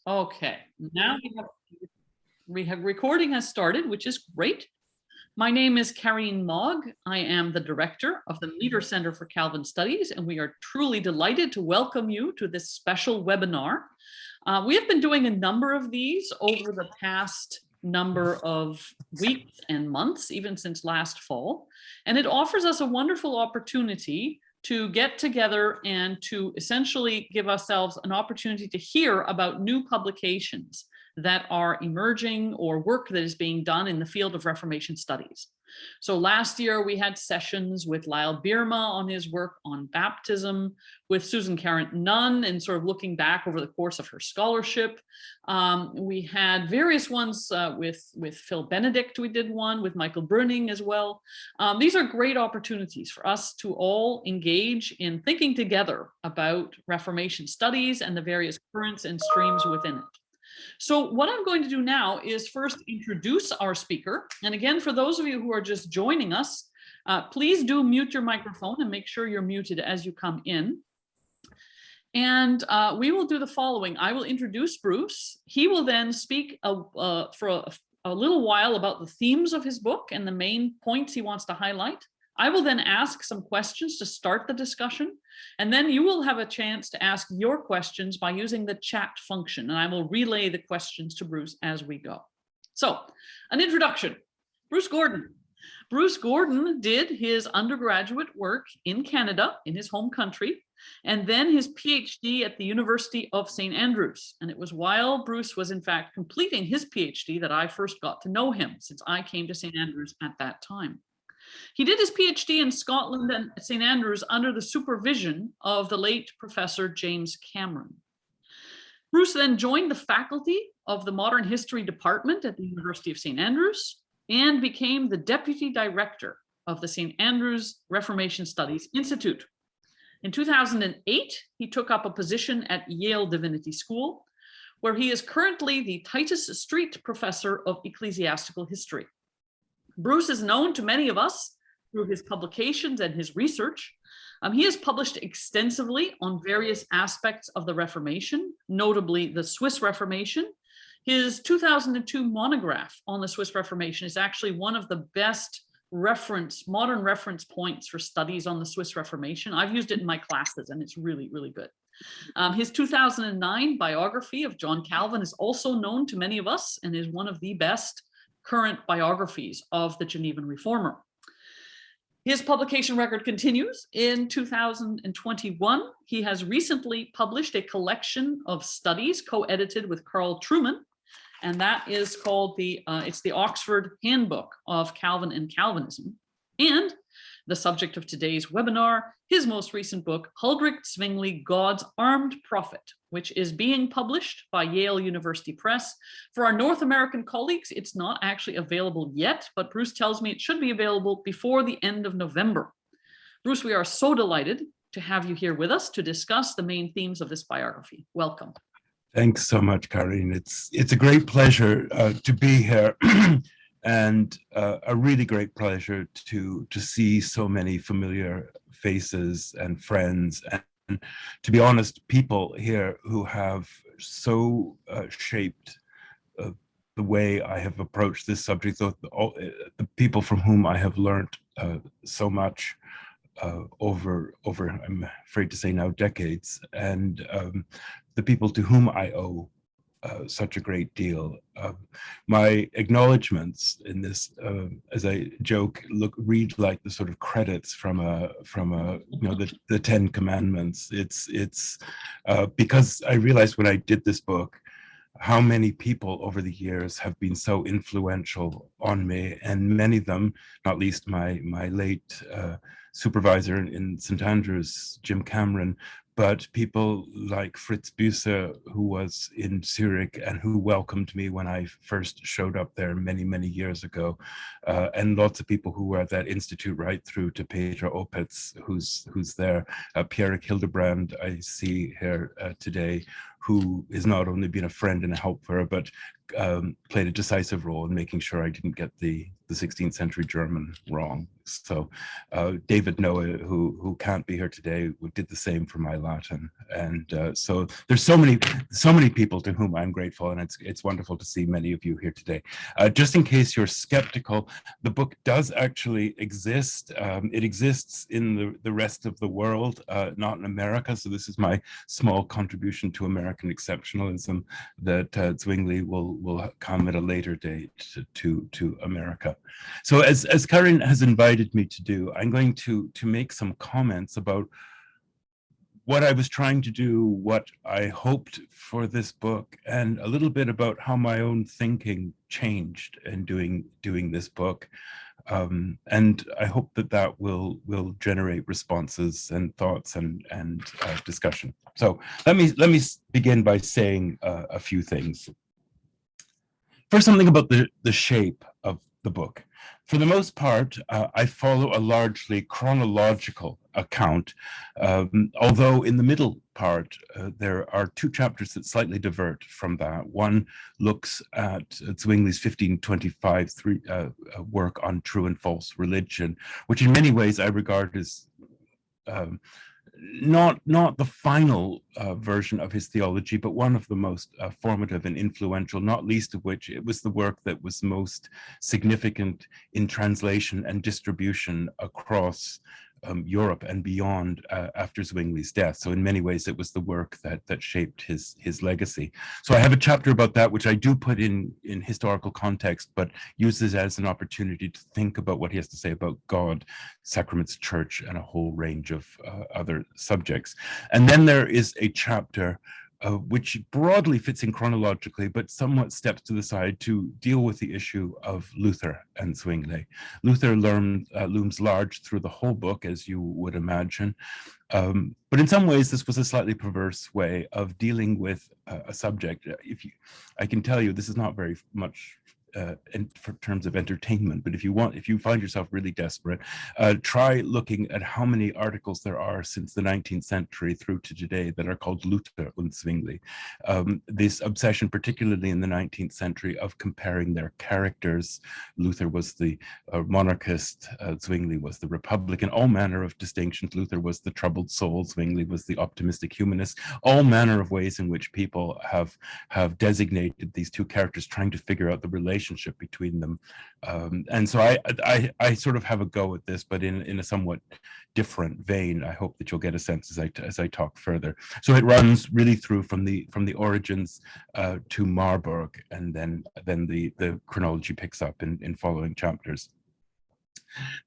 Okay, now recording has started, which is great. My name is Karine Mogg. I am the director of the Meter Center for Calvin Studies, and we are truly delighted to welcome you to this special webinar. We have been doing a number of these over the past number of weeks and months, even since last fall, and it offers us a wonderful opportunity to get together and to essentially give ourselves an opportunity to hear about new publications that are emerging or work that is being done in the field of Reformation studies. So last year we had sessions with Lyle Bierma on his work on baptism, with Susan Carent Nunn and sort of looking back over the course of her scholarship. We had various ones with Phil Benedict, we did one with Michael Bruning as well. These are great opportunities for us to all engage in thinking together about Reformation studies and the various currents and streams within it. So what I'm going to do now is first introduce our speaker. And again, for those of you who are just joining us, please do mute your microphone and make sure you're muted as you come in. And we will do the following. I will introduce Bruce. He will then speak for a little while about the themes of his book and the main points he wants to highlight. I will then ask some questions to start the discussion, and then you will have a chance to ask your questions by using the chat function, and I will relay the questions to Bruce as we go. So, an introduction. Bruce Gordon. Bruce Gordon did his undergraduate work in Canada, in his home country, and then his PhD at the University of St. Andrews. And it was while Bruce was in fact completing his PhD that I first got to know him, since I came to St. Andrews at that time. He did his PhD in Scotland and at St. Andrews under the supervision of the late Professor James Cameron. Bruce then joined the faculty of the Modern History Department at the University of St. Andrews and became the Deputy Director of the St. Andrews Reformation Studies Institute. In 2008, he took up a position at Yale Divinity School, where he is currently the Titus Street Professor of Ecclesiastical History. Bruce is known to many of us through his publications and his research. He has published extensively on various aspects of the Reformation, notably the Swiss Reformation. His 2002 monograph on the Swiss Reformation is actually one of the best modern reference points for studies on the Swiss Reformation. I've used it in my classes and it's really, really good. His 2009 biography of John Calvin is also known to many of us and is one of the best current biographies of the Genevan Reformer. His publication record continues. In 2021, he has recently published a collection of studies co-edited with Carl Trueman, and that is called it's the Oxford Handbook of Calvin and Calvinism. And the subject of today's webinar, his most recent book, Huldrych Zwingli, God's Armed Prophet, which is being published by Yale University Press. For our North American colleagues, it's not actually available yet, but Bruce tells me it should be available before the end of November. Bruce, we are so delighted to have you here with us to discuss the main themes of this biography. Welcome. Thanks so much, Karine. It's a great pleasure to be here. And a really great pleasure to see so many familiar faces and friends, and to be honest, people here who have so shaped the way I have approached this subject, the people from whom I have learned so much over, I'm afraid to say now, decades, and the people to whom I owe such a great deal. My acknowledgements in this, as I joke, read like the sort of credits from the 10 Commandments. It's because I realized when I did this book how many people over the years have been so influential on me, and many of them, not least my late supervisor in St. Andrews, Jim Cameron, but people like Fritz Büsser, who was in Zurich and who welcomed me when I first showed up there many, many years ago. And lots of people who were at that institute right through to Petra Opitz, who's there. Pierre Hildebrand, I see here today, who has not only been a friend and a helper, but played a decisive role in making sure I didn't get the 16th century German wrong. So David Noah, who can't be here today, did the same for my Latin. And so there's so many people to whom I'm grateful, and it's wonderful to see many of you here today. Just in case you're skeptical, the book does actually exist. It exists in the rest of the world, not in America. So this is my small contribution to American exceptionalism, that Zwingli will come at a later date to America. So as Karen has invited me to do, I'm going to make some comments about what I was trying to do, what I hoped for this book, and a little bit about how my own thinking changed in doing this book. And I hope that will generate responses and thoughts and discussion. So let me begin by saying a few things. First, something about the shape of the book. For the most part, I follow a largely chronological account, although in the middle part, there are two chapters that slightly divert from that. One looks at Zwingli's 1525 work on true and false religion, which in many ways I regard as not the final version of his theology, but one of the most formative and influential, not least of which it was the work that was most significant in translation and distribution across Europe and beyond after Zwingli's death. So in many ways, it was the work that shaped his legacy. So I have a chapter about that, which I do put in historical context, but uses as an opportunity to think about what he has to say about God, sacraments, church, and a whole range of other subjects. And then there is a chapter which broadly fits in chronologically, but somewhat steps to the side to deal with the issue of Luther and Zwingli. Luther looms large through the whole book, as you would imagine. But in some ways, this was a slightly perverse way of dealing with a subject. I can tell you, this is not very much in terms of entertainment, but if you find yourself really desperate, try looking at how many articles there are since the 19th century through to today that are called Luther und Zwingli. This obsession, particularly in the 19th century, of comparing their characters. Luther was the monarchist, Zwingli was the Republican, all manner of distinctions. Luther was the troubled soul, Zwingli was the optimistic humanist, all manner of ways in which people have designated these two characters, trying to figure out the relationship between them. And so I sort of have a go at this, but in a somewhat different vein. I hope that you'll get a sense as I talk further. So it runs really through from the origins to Marburg, and then the chronology picks up in following chapters.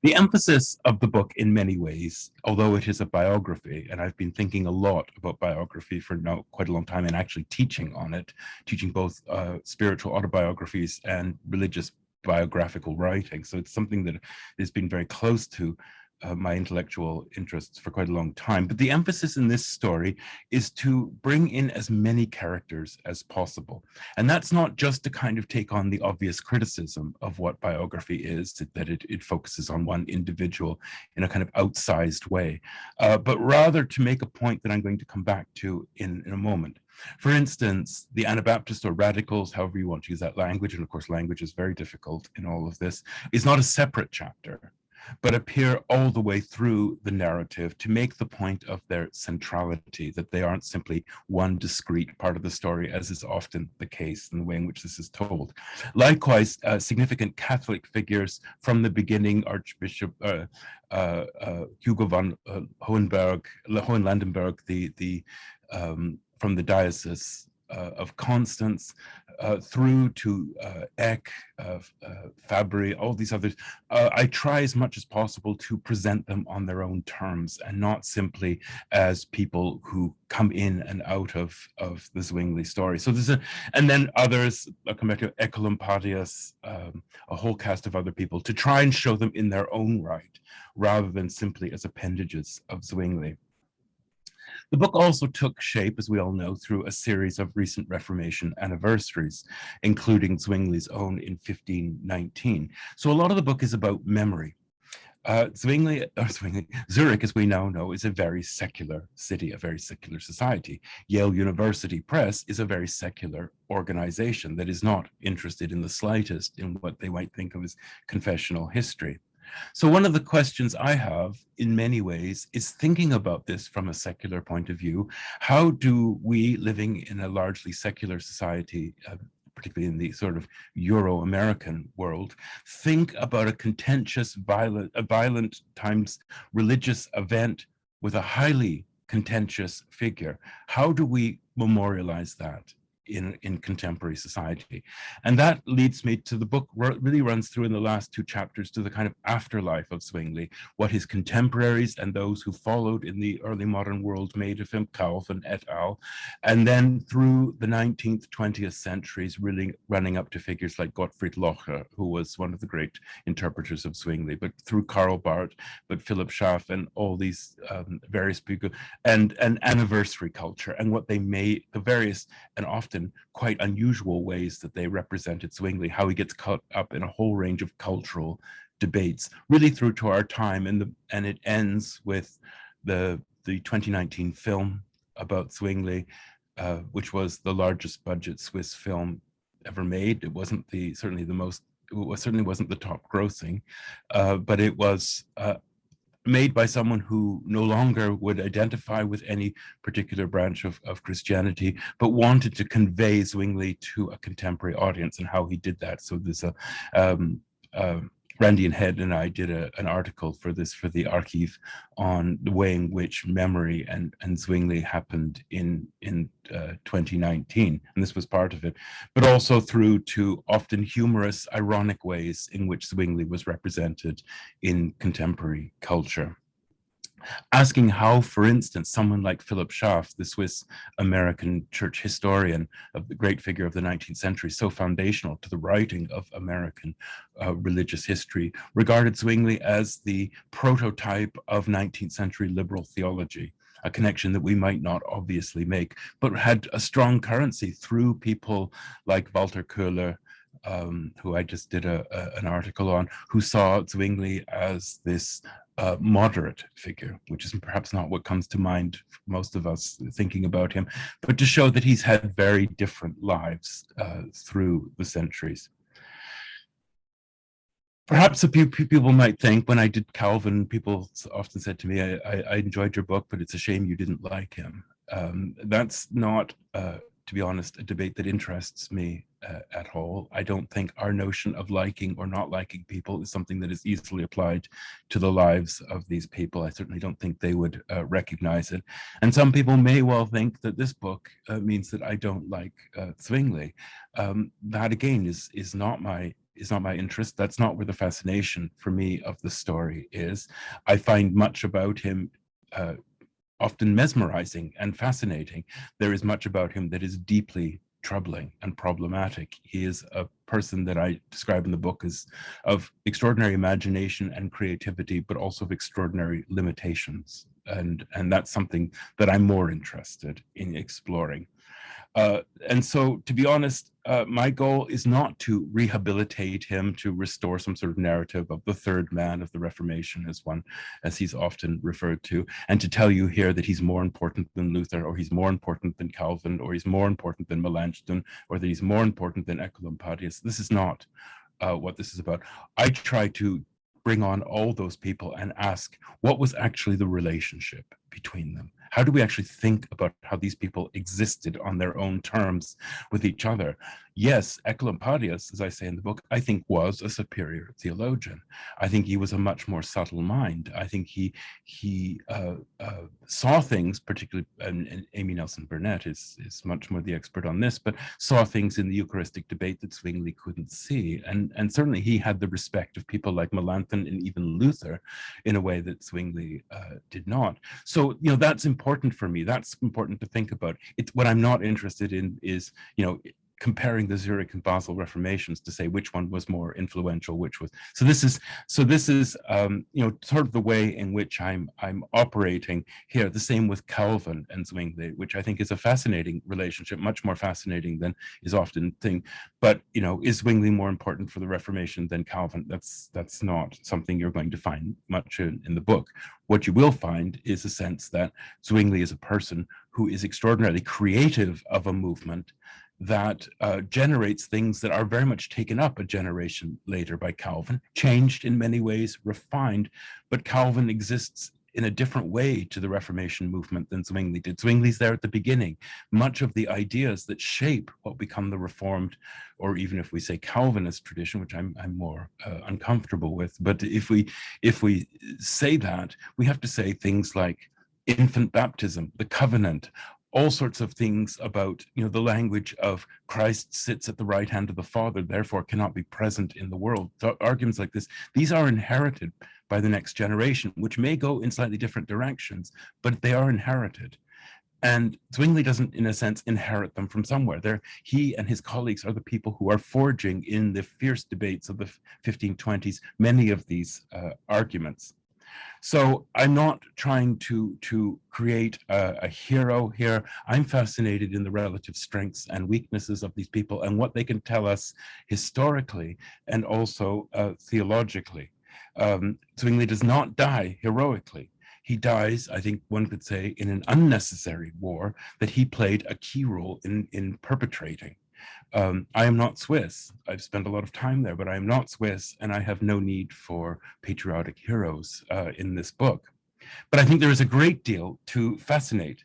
The emphasis of the book in many ways, although it is a biography, and I've been thinking a lot about biography for now quite a long time, and actually teaching on it, teaching both spiritual autobiographies and religious biographical writing. So it's something that has been very close to my intellectual interests for quite a long time. But the emphasis in this story is to bring in as many characters as possible. And that's not just to kind of take on the obvious criticism of what biography is, that it focuses on one individual in a kind of outsized way, but rather to make a point that I'm going to come back to in a moment. For instance, the Anabaptists or radicals, however you want to use that language, and of course language is very difficult in all of this, is not a separate chapter, but appear all the way through the narrative to make the point of their centrality, that they aren't simply one discrete part of the story, as is often the case in the way in which this is told. Likewise, significant Catholic figures from the beginning, Archbishop Hugo von Hohenlandenberg, from the Diocese of Constance, through to Eck, Fabry, all these others. I try as much as possible to present them on their own terms and not simply as people who come in and out of the Zwingli story. So there's and then others, I'll come back to Ecolampadius, a whole cast of other people, to try and show them in their own right, rather than simply as appendages of Zwingli. The book also took shape, as we all know, through a series of recent Reformation anniversaries, including Zwingli's own in 1519. So a lot of the book is about memory. Zurich, as we now know, is a very secular city, a very secular society. Yale University Press is a very secular organization that is not interested in the slightest in what they might think of as confessional history. So one of the questions I have in many ways is thinking about this from a secular point of view. How do we, living in a largely secular society, particularly in the sort of Euro-American world, think about a contentious, violent times religious event with a highly contentious figure? How do we memorialize that in contemporary society? And that leads me to the book where it really runs through in the last two chapters to the kind of afterlife of Zwingli, what his contemporaries and those who followed in the early modern world made of him, Calvin et al. And then through the 19th, 20th centuries, really running up to figures like Gottfried Locher, who was one of the great interpreters of Zwingli, but through Karl Barth, but Philip Schaff and all these various people, and anniversary culture and what they made, the various and often quite unusual ways that they represented Zwingli, how he gets caught up in a whole range of cultural debates, really through to our time. And it ends with the 2019 film about Zwingli, which was the largest budget Swiss film ever made. It wasn't certainly wasn't the top grossing, but it was made by someone who no longer would identify with any particular branch of Christianity, but wanted to convey Zwingli to a contemporary audience, and how he did that. So there's Randy and Head and I did an article for the Archive on the way in which memory and Zwingli happened in 2019, and this was part of it, but also through to often humorous, ironic ways in which Zwingli was represented in contemporary culture. Asking how, for instance, someone like Philip Schaff, the Swiss American church historian, of the great figure of the 19th century, so foundational to the writing of American religious history, regarded Zwingli as the prototype of 19th century liberal theology, a connection that we might not obviously make, but had a strong currency through people like Walter Köhler, who I just did an article on, who saw Zwingli as this moderate figure, which is perhaps not what comes to mind for most of us thinking about him, but to show that he's had very different lives through the centuries. Perhaps a few people might think, when I did Calvin, people often said to me, I enjoyed your book, but it's a shame you didn't like him. That's not, to be honest, a debate that interests me at all. I don't think our notion of liking or not liking people is something that is easily applied to the lives of these people. I certainly don't think they would recognize it. And some people may well think that this book means that I don't like Zwingli. That again is not my interest. That's not where the fascination for me of the story is. I find much about him often mesmerizing and fascinating. There is much about him that is deeply troubling and problematic. He is a person that I describe in the book as of extraordinary imagination and creativity, but also of extraordinary limitations. And that's something that I'm more interested in exploring. And so, to be honest, my goal is not to rehabilitate him, to restore some sort of narrative of the third man of the Reformation, as he's often referred to, and to tell you here that he's more important than Luther, or he's more important than Calvin, or he's more important than Melanchthon, or that he's more important than Ecolampadius. This is not what this is about. I try to bring on all those people and ask, what was actually the relationship between them? How do we actually think about how these people existed on their own terms with each other? Yes, Ecolampadius, as I say in the book, I think was a superior theologian. I think he was a much more subtle mind. I think he saw things, particularly, and Amy Nelson Burnett is much more the expert on this, but saw things in the Eucharistic debate that Zwingli couldn't see. And certainly he had the respect of people like Melanchthon and even Luther in a way that Zwingli did not. So, that's important for me. That's important to think about. What I'm not interested in is, comparing the Zurich and Basel Reformations to say which one was more influential, which was. So this is sort of the way in which I'm operating here. The same with Calvin and Zwingli, which I think is a fascinating relationship, much more fascinating than is often thing. But is Zwingli more important for the Reformation than Calvin? That's not something you're going to find much in the book. What you will find is a sense that Zwingli is a person who is extraordinarily creative of a movement that generates things that are very much taken up a generation later by Calvin, changed in many ways, refined, but Calvin exists in a different way to the Reformation movement than Zwingli did. Zwingli's there at the beginning. Much of the ideas that shape what become the Reformed, or even if we say Calvinist tradition, which I'm more uncomfortable with, but if we say that, we have to say things like infant baptism, the covenant, all sorts of things about the language of Christ sits at the right hand of the Father, therefore cannot be present in the world. Arguments like this, these are inherited by the next generation, which may go in slightly different directions, but they are inherited. And Zwingli doesn't, in a sense, inherit them from somewhere. He and his colleagues are the people who are forging in the fierce debates of the 1520s many of these arguments. So I'm not trying to create a hero here. I'm fascinated in the relative strengths and weaknesses of these people and what they can tell us historically and also theologically. Zwingli does not die heroically. He dies, I think one could say, in an unnecessary war that he played a key role in perpetrating. I am not Swiss. I've spent a lot of time there, but I am not Swiss, and I have no need for patriotic heroes in this book. But I think there is a great deal to fascinate.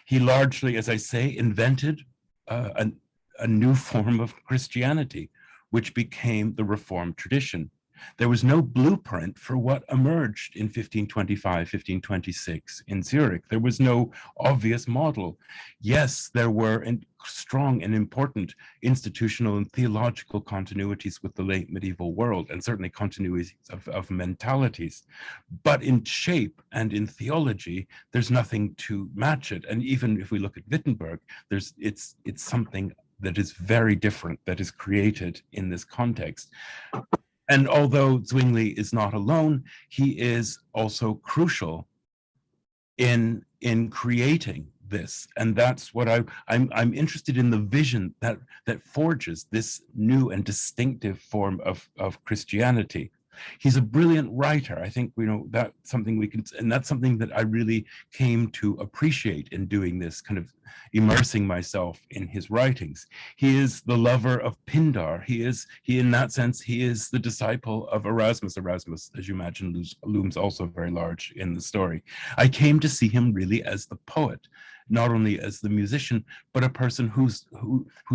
He largely, as I say, invented a new form of Christianity, which became the Reformed tradition. There was no blueprint for what emerged in 1525, 1526 in Zurich. There was no obvious model. Yes, there were strong and important institutional and theological continuities with the late medieval world, and certainly continuities of mentalities. But in shape and in theology, there's nothing to match it. And even if we look at Wittenberg, it's something that is very different, that is created in this context. And although Zwingli is not alone, he is also crucial in creating this. And that's what I'm interested in, the vision that forges this new and distinctive form of Christianity. He's a brilliant writer. I think that's something we can, and that's something that I really came to appreciate in doing this, kind of immersing myself in his writings. He is the lover of Pindar. He in that sense, he is the disciple of Erasmus. Erasmus, as you imagine, looms also very large in the story. I came to see him really as the poet, not only as the musician, but a person whose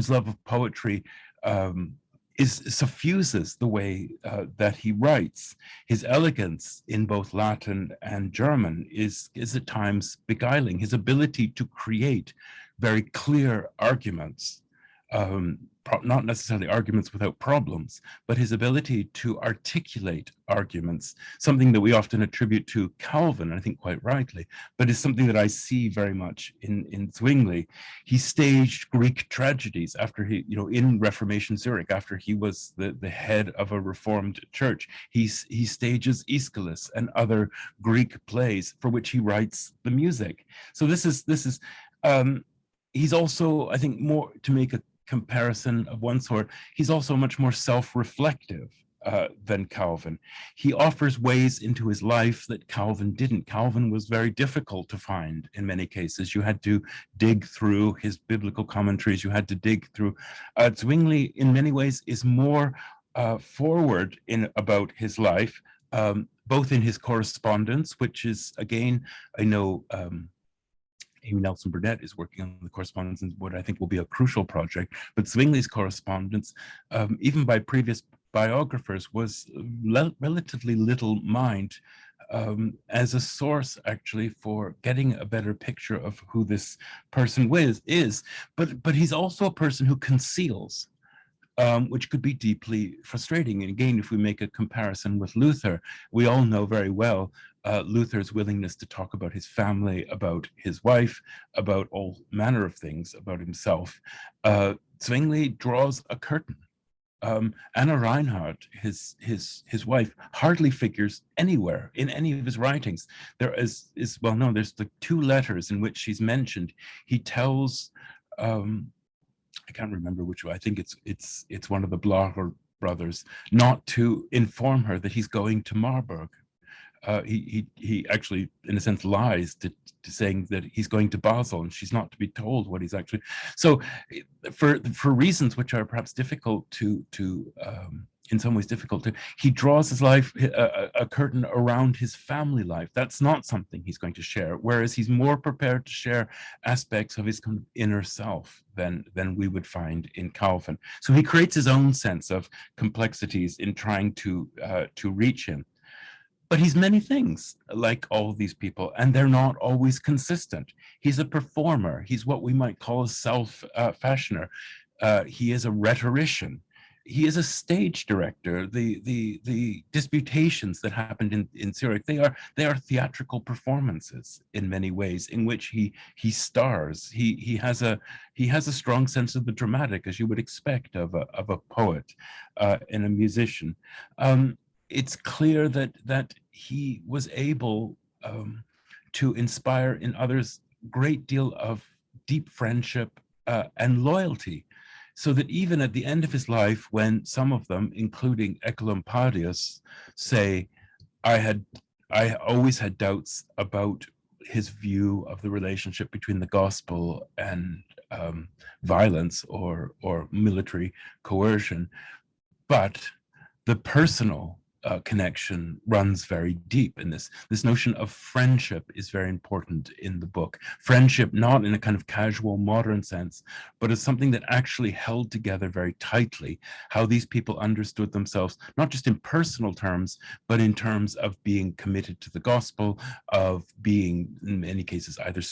love of poetry suffuses the way that he writes. His elegance in both Latin and German is at times beguiling. His ability to create very clear arguments, not necessarily arguments without problems, but his ability to articulate arguments, something that we often attribute to Calvin, I think quite rightly, but is something that I see very much in Zwingli. He staged Greek tragedies after he, in Reformation Zurich, after he was the head of a Reformed church. He stages Aeschylus and other Greek plays for which he writes the music. So this is he's also, I think, more to make a comparison of one sort, he's also much more self-reflective than Calvin. He offers ways into his life that Calvin didn't. Calvin was very difficult to find in many cases. You had to dig through his biblical commentaries. You had to dig through. Zwingli, in many ways, is more forward about his life, both in his correspondence, which is, again, I know Amy Nelson Burnett is working on the correspondence in what I think will be a crucial project, but Zwingli's correspondence, even by previous biographers, was relatively little mined as a source actually for getting a better picture of who this person is. But he's also a person who conceals, which could be deeply frustrating. And again, if we make a comparison with Luther, we all know very well Luther's willingness to talk about his family, about his wife, about all manner of things, about himself. Zwingli draws a curtain. Anna Reinhardt, his wife, hardly figures anywhere in any of his writings. There is well, no, there's the 2 letters in which she's mentioned. He tells, I can't remember which one. I think it's one of the Blacher brothers, not to inform her that he's going to Marburg. He actually, in a sense, lies to saying that he's going to Basel, and she's not to be told what he's actually. So, for reasons which are perhaps difficult to in some ways difficult to, he draws his life a curtain around his family life. That's not something he's going to share. Whereas he's more prepared to share aspects of his kind of inner self than we would find in Calvin. So he creates his own sense of complexities in trying to reach him. But he's many things, like all these people, and they're not always consistent. He's a performer. He's what we might call a self-fashioner. He is a rhetorician. He is a stage director. The disputations that happened in Zurich, they are theatrical performances in many ways, in which he stars. He has a strong sense of the dramatic, as you would expect of a poet and a musician. It's clear that he was able to inspire in others a great deal of deep friendship and loyalty, so that even at the end of his life, when some of them, including Ecolampadius, say, I always had doubts about his view of the relationship between the gospel and violence or military coercion, but the personal connection runs very deep in this. This notion of friendship is very important in the book. Friendship, not in a kind of casual modern sense, but as something that actually held together very tightly how these people understood themselves, not just in personal terms, but in terms of being committed to the gospel, of being, in many cases, either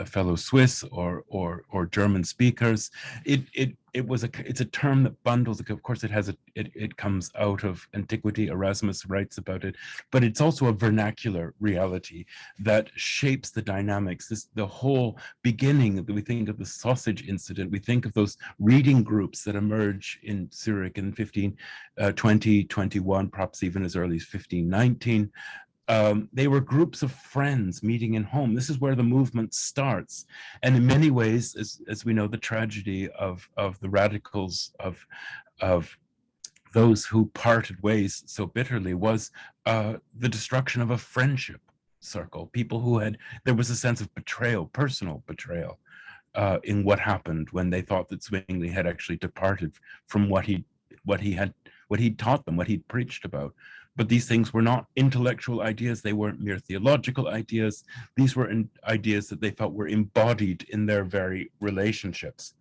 fellow Swiss or German speakers. It's a term that bundles. Of course, it comes out of antiquity. Erasmus writes about it, but it's also a vernacular reality that shapes the dynamics. The whole beginning. We think of the sausage incident. We think of those reading groups that emerge in Zurich in 1520, 21, perhaps even as early as 1519. They were groups of friends meeting in home. This is where the movement starts. And in many ways, as we know, the tragedy of the radicals, of those who parted ways so bitterly, was the destruction of a friendship circle. People there was a sense of betrayal, personal betrayal, in what happened when they thought that Zwingli had actually departed from what he'd taught them, what he'd preached about. But these things were not intellectual ideas. They weren't mere theological ideas. These were ideas that they felt were embodied in their very relationships.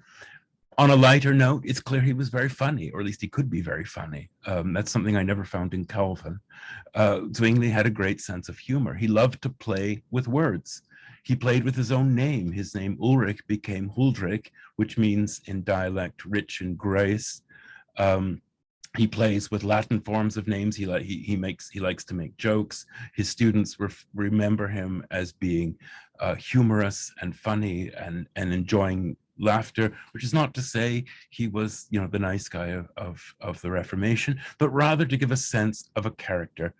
On a lighter note, it's clear he was very funny, or at least he could be very funny. That's something I never found in Calvin. Zwingli had a great sense of humor. He loved to play with words. He played with his own name. His name Ulrich became Huldrych, which means in dialect rich in grace. He plays with Latin forms of names. He likes to make jokes. His students remember him as being humorous and funny and enjoying laughter, which is not to say he was, the nice guy of the Reformation, but rather to give a sense of a character.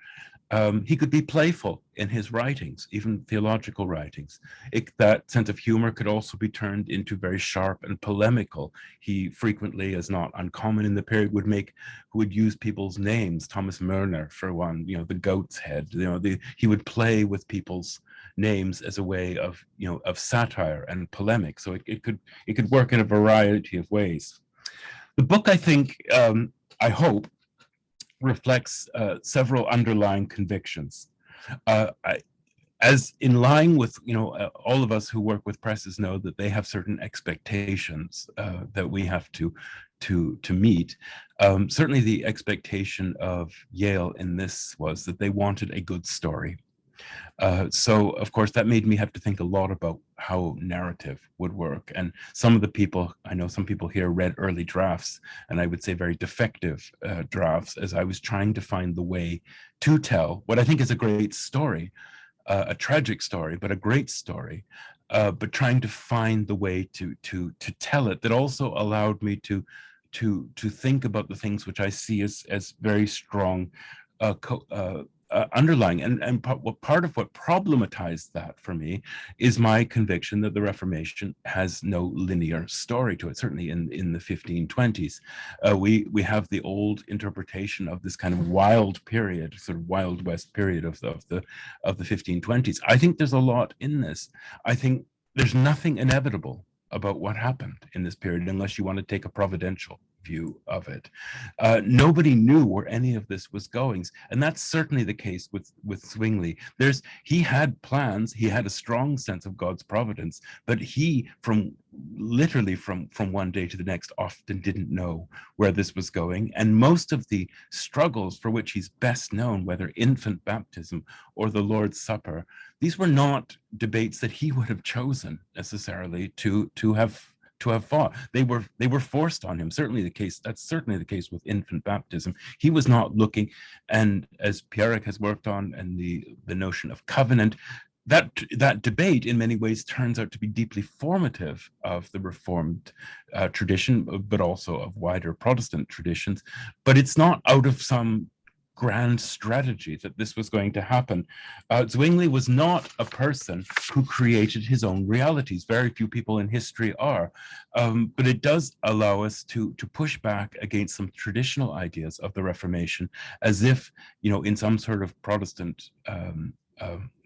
He could be playful in his writings, even theological writings. That sense of humor could also be turned into very sharp and polemical. He frequently, as not uncommon in the period, would use people's names. Thomas Mörner, for one, the goat's head. He would play with people's names as a way of satire and polemic. So it could work in a variety of ways. The book, I think, I hope, reflects several underlying convictions. As in line with, all of us who work with presses know that they have certain expectations that we have to meet. Certainly the expectation of Yale in this was that they wanted a good story. So, of course, that made me have to think a lot about how narrative would work. And some people here read early drafts, and I would say very defective drafts, as I was trying to find the way to tell what I think is a great story, a tragic story, but a great story, but trying to find the way to tell it that also allowed me to think about the things which I see as very strong underlying, and part of what problematized that for me is my conviction that the Reformation has no linear story to it. Certainly in the 1520s, we have the old interpretation of this kind of wild period, sort of Wild West period of the 1520s. I think there's a lot in this. I think there's nothing inevitable about what happened in this period unless you want to take a providential view of it. Nobody knew where any of this was going, and that's certainly the case with Zwingli. He had plans, he had a strong sense of God's providence, but he, literally from one day to the next, often didn't know where this was going. And most of the struggles for which he's best known, whether infant baptism or the Lord's Supper, these were not debates that he would have chosen necessarily to have fought. They were forced on him. That's certainly the case with infant baptism. He was not looking, and as Pierrick has worked on, and the notion of covenant, that debate in many ways turns out to be deeply formative of the Reformed tradition, but also of wider Protestant traditions. But it's not out of some grand strategy that this was going to happen. Zwingli was not a person who created his own realities. Very few people in history are, but it does allow us to push back against some traditional ideas of the Reformation, as if, in some sort of Protestant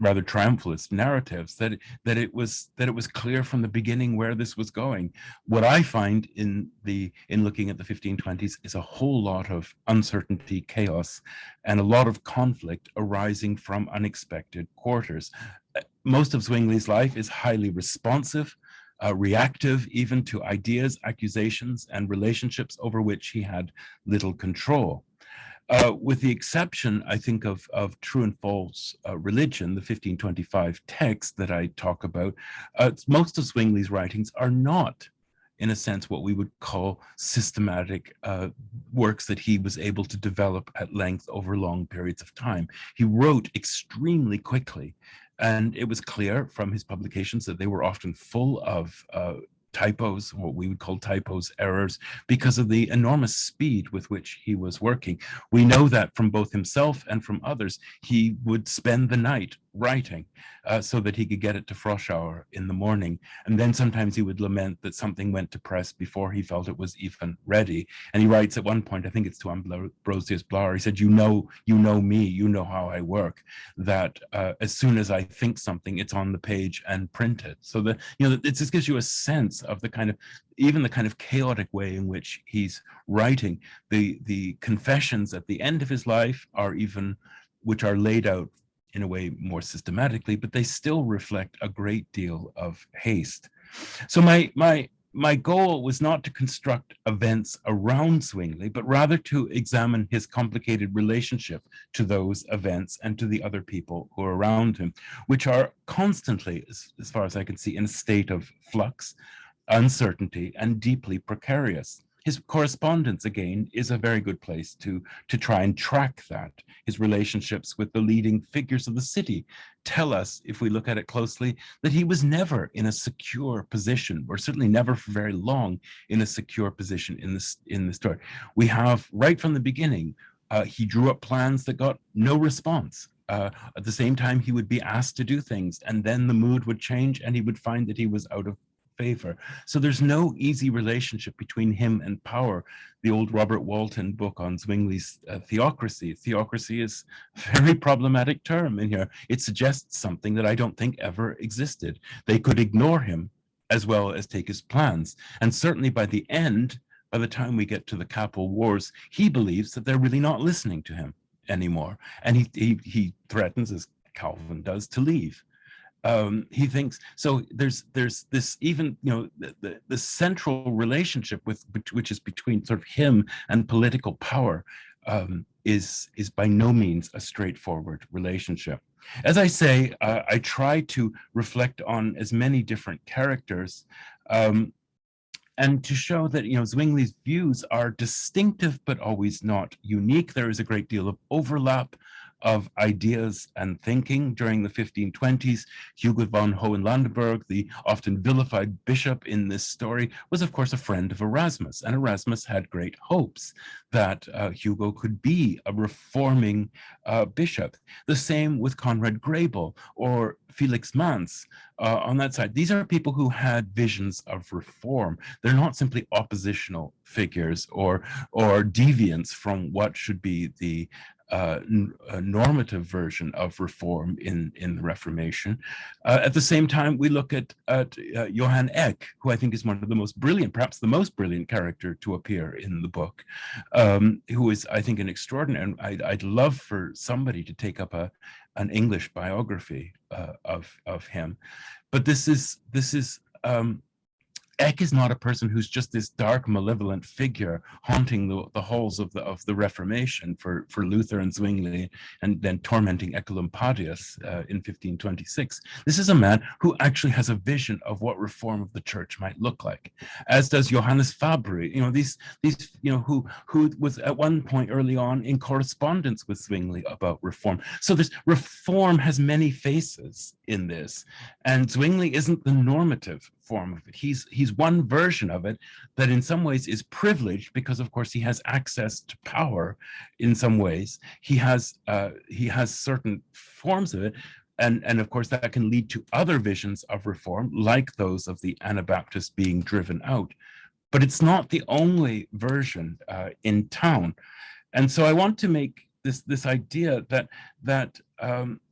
rather triumphalist narratives, that it was clear from the beginning where this was going. What I find in looking at the 1520s is a whole lot of uncertainty, chaos, and a lot of conflict arising from unexpected quarters. Most of Zwingli's life is highly responsive, reactive even to ideas, accusations, and relationships over which he had little control. With the exception, I think, of True and False Religion, the 1525 text that I talk about, most of Zwingli's writings are not, in a sense, what we would call systematic works that he was able to develop at length over long periods of time. He wrote extremely quickly, and it was clear from his publications that they were often full of typos, what we would call typos, errors, because of the enormous speed with which he was working. We know that from both himself and from others. He would spend the night writing so that he could get it to Froschauer in the morning. And then sometimes he would lament that something went to press before he felt it was even ready. And he writes at one point, I think it's to Ambrosius Blauer, he said, you know me, you know how I work, that as soon as I think something, it's on the page and printed. So that, it just gives you a sense of the kind of chaotic way in which he's writing. The confessions at the end of his life which are laid out in a way more systematically, but they still reflect a great deal of haste. So my goal was not to construct events around Zwingli, but rather to examine his complicated relationship to those events and to the other people who are around him, which are constantly, as far as I can see, in a state of flux, uncertainty, and deeply precarious. His correspondence, again, is a very good place to try and track that. His relationships with the leading figures of the city tell us, if we look at it closely, that he was never in a secure position, or certainly never for very long in a secure position in the story. We have, right from the beginning, he drew up plans that got no response. At the same time, he would be asked to do things, and then the mood would change, and he would find that he was out of favor. So there's no easy relationship between him and power. The old Robert Walton book on Zwingli's theocracy. Theocracy is a very problematic term in here. It suggests something that I don't think ever existed. They could ignore him as well as take his plans. And certainly by the time we get to the Capel Wars, he believes that they're really not listening to him anymore. And he threatens, as Calvin does, to leave. He thinks so. There's this, even the central relationship which is between sort of him and political power is by no means a straightforward relationship. As I say, I try to reflect on as many different characters and to show that Zwingli's views are distinctive but always not unique. There is a great deal of overlap of ideas and thinking during the 1520s. Hugo von Hohenlandenberg, the often vilified bishop in this story, was of course a friend of Erasmus, and Erasmus had great hopes that Hugo could be a reforming bishop. The same with Conrad Grebel or Felix Manz on that side. These are people who had visions of reform. They're not simply oppositional figures or deviants from what should be the normative version of reform in the Reformation. At the same time, we look at Johann Eck, who I think is one of the most brilliant, perhaps the most brilliant character to appear in the book, who is, I think, an extraordinary, and I'd love for somebody to take up an English biography of him. But this is Eck is not a person who's just this dark, malevolent figure haunting the halls of the Reformation for Luther and Zwingli, and then tormenting Ecolampadius in 1526. This is a man who actually has a vision of what reform of the church might look like, as does Johannes Fabri. These who was at one point early on in correspondence with Zwingli about reform. So this reform has many faces in this, and Zwingli isn't the normative form of it. He's one version of it that in some ways is privileged because of course he has access to power in some ways. He has certain forms of it, and of course that can lead to other visions of reform, like those of the Anabaptists being driven out. But it's not the only version in town. And so I want to make this idea that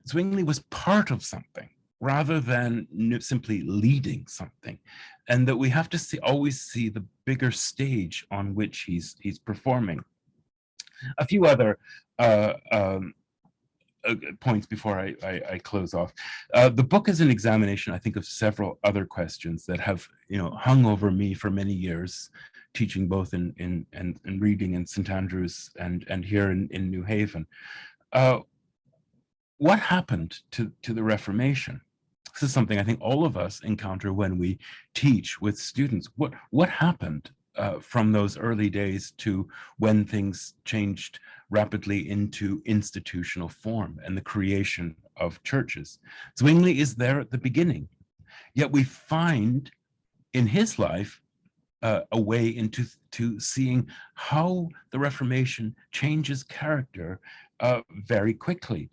Zwingli was part of something rather than simply leading something, and that we have to always see the bigger stage on which he's performing. A few other points before I close off. The book is an examination, I think, of several other questions that have hung over me for many years, teaching both in reading in St. Andrews and here in New Haven. What happened to the Reformation? This is something I think all of us encounter when we teach with students. What happened from those early days to when things changed rapidly into institutional form and the creation of churches? Zwingli is there at the beginning, yet we find in his life a way into seeing how the Reformation changes character very quickly.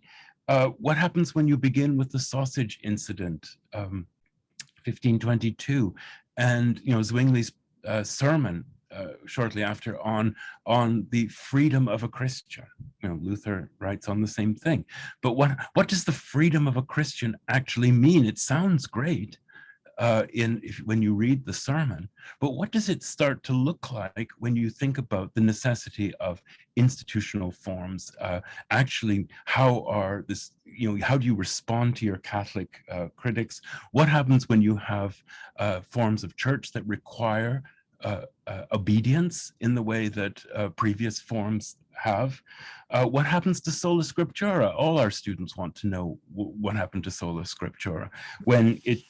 What happens when you begin with the sausage incident, 1522, and Zwingli's sermon shortly after on the freedom of a Christian? Luther writes on the same thing. But what does the freedom of a Christian actually mean? It sounds great when you read the sermon, but what does it start to look like when you think about the necessity of institutional forms? Actually, how do you respond to your Catholic critics? What happens when you have forms of church that require obedience in the way that previous forms have? What happens to sola scriptura? All our students want to know what happened to sola scriptura when it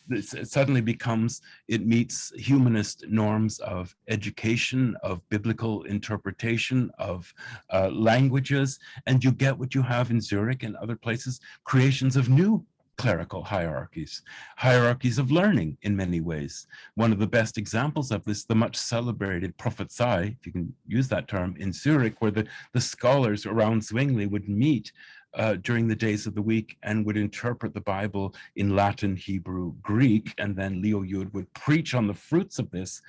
suddenly it meets humanist norms of education, of biblical interpretation, of languages, and you get what you have in Zurich and other places, creations of new clerical hierarchies of learning in many ways. One of the best examples of this, the much celebrated Prophezei, if you can use that term, in Zurich, where the scholars around Zwingli would meet during the days of the week and would interpret the Bible in Latin, Hebrew, Greek, and then Leo Yud would preach on the fruits of this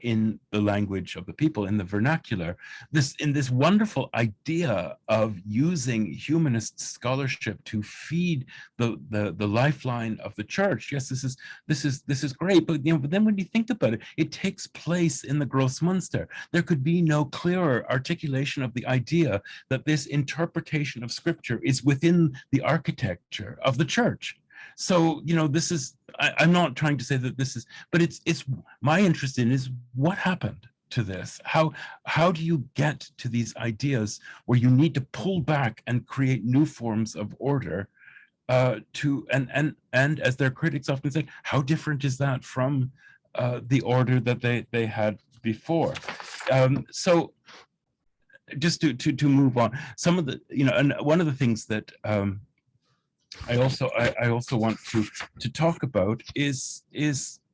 in the language of the people, in the vernacular. This wonderful idea of using humanist scholarship to feed the lifeline of the church. Yes, this is great, but but then when you think about it, it takes place in the Grossmünster. There could be no clearer articulation of the idea that this interpretation of Scripture is within the architecture of the church. So, this is, I'm not trying to say that this is, but it's my interest in is what happened to this? How do you get to these ideas where you need to pull back and create new forms of order and as their critics often say, how different is that from the order that they had before? So just to move on, some of the, and one of the things that I also want to talk about is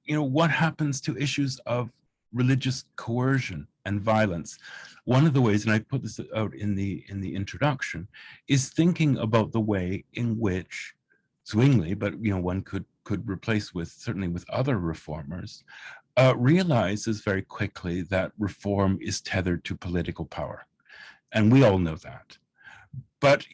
what happens to issues of religious coercion and violence. One of the ways, and I put this out in the introduction, is thinking about the way in which Zwingli, but one could replace with, certainly with other reformers, realizes very quickly that reform is tethered to political power, and we all know that. But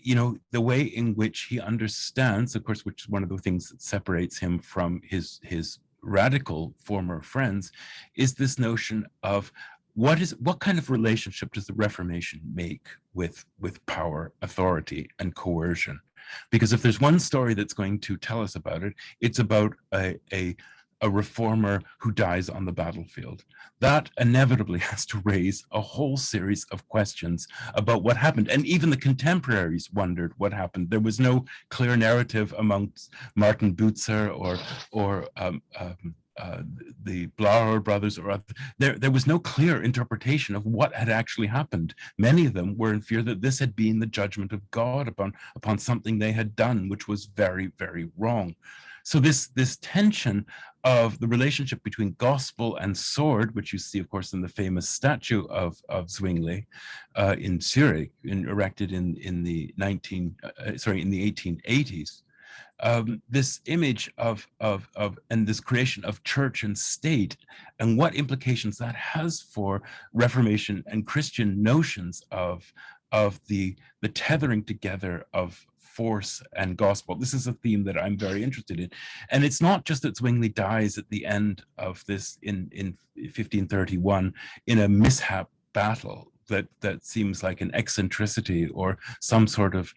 the way in which he understands, of course, which is one of the things that separates him from his radical former friends, is this notion of what kind of relationship does the Reformation make with power, authority, and coercion? Because if there's one story that's going to tell us about it, it's about a reformer who dies on the battlefield. That inevitably has to raise a whole series of questions about what happened. And even the contemporaries wondered what happened. There was no clear narrative amongst Martin Bucer or the Blauer brothers, or there was no clear interpretation of what had actually happened. Many of them were in fear that this had been the judgment of God upon something they had done, which was very, very wrong. So this tension of the relationship between gospel and sword, which you see, of course, in the famous statue of Zwingli in Zurich, erected in the 1880s. This image of and this creation of church and state, and what implications that has for Reformation and Christian notions of the tethering together of force and gospel. This is a theme that I'm very interested in. And it's not just that Zwingli dies at the end of this in 1531 in a mishap battle that seems like an eccentricity or some sort of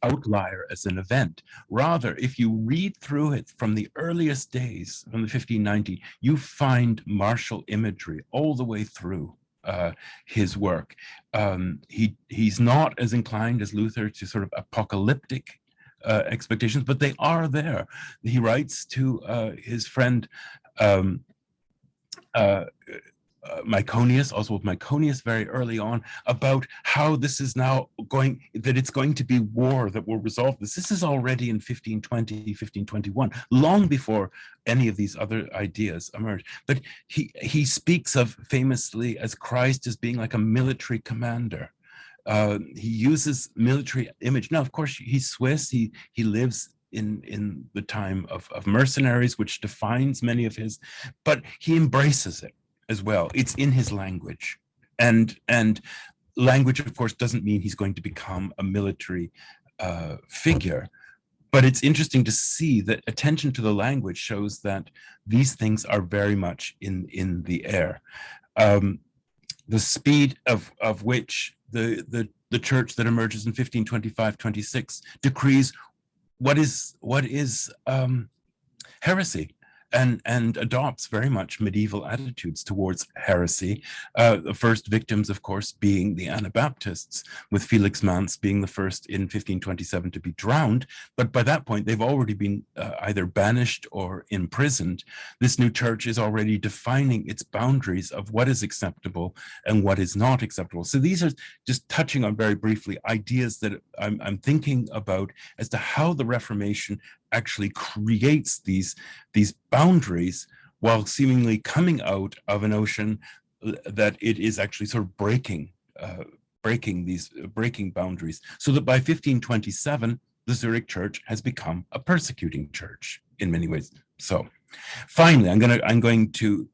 outlier as an event. Rather, if you read through it from the earliest days, from the 1590, you find martial imagery all the way through his work. He's not as inclined as Luther to sort of apocalyptic expectations, but they are there. He writes to his friend Myconius, Oswald Myconius, very early on, about how this is now it's going to be war that will resolve this. This is already in 1520, 1521, long before any of these other ideas emerge. But he speaks of famously as Christ as being like a military commander. He uses military image. Now, of course, he's Swiss. He lives in the time of mercenaries, which defines many of his, but he embraces it as well. It's in his language, and language, of course, doesn't mean he's going to become a military figure, but it's interesting to see that attention to the language shows that these things are very much in the air. The speed of which the church that emerges in 1525-26 decrees what is heresy, and adopts very much medieval attitudes towards heresy. The first victims, of course, being the Anabaptists, with Felix Manz being the first in 1527 to be drowned. But by that point, they've already been either banished or imprisoned. This new church is already defining its boundaries of what is acceptable and what is not acceptable. So these are just touching on very briefly ideas that I'm thinking about as to how the Reformation actually creates these boundaries while seemingly coming out of a notion that it is actually sort of breaking boundaries, so that by 1527 the Zurich church has become a persecuting church in many ways. So finally, I'm going to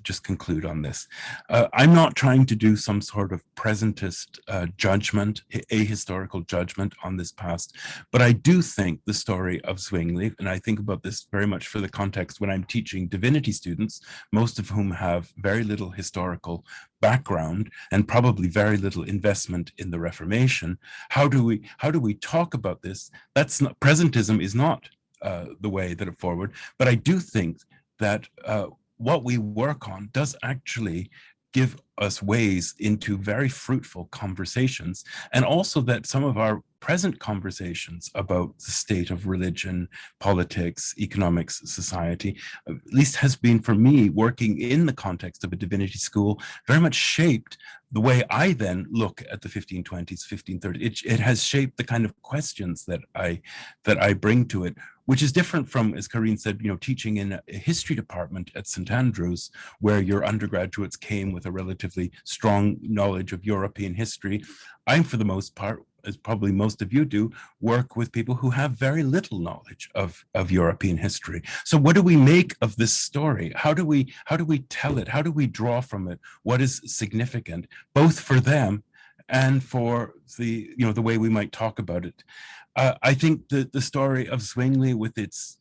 just conclude on this. I'm not trying to do some sort of presentist judgment, ahistorical judgment on this past, but I do think the story of Zwingli, and I think about this very much for the context when I'm teaching divinity students, most of whom have very little historical background and probably very little investment in the Reformation. How do we talk about this? That's not, presentism is not the way that it forward, but I do think that what we work on does actually give us ways into very fruitful conversations, and also that some of our present conversations about the state of religion, politics, economics, society, at least has been for me, working in the context of a divinity school, very much shaped the way I then look at the 1520s, 1530s. It has shaped the kind of questions that I bring to it, which is different from, as Karine said, teaching in a history department at St. Andrews, where your undergraduates came with a relatively strong knowledge of European history. I'm, for the most part, as probably most of you do, work with people who have very little knowledge of European history. So what do we make of this story? How do we tell it? How do we draw from it what is significant, both for them and for the way we might talk about it? I think the story of Zwingli, with its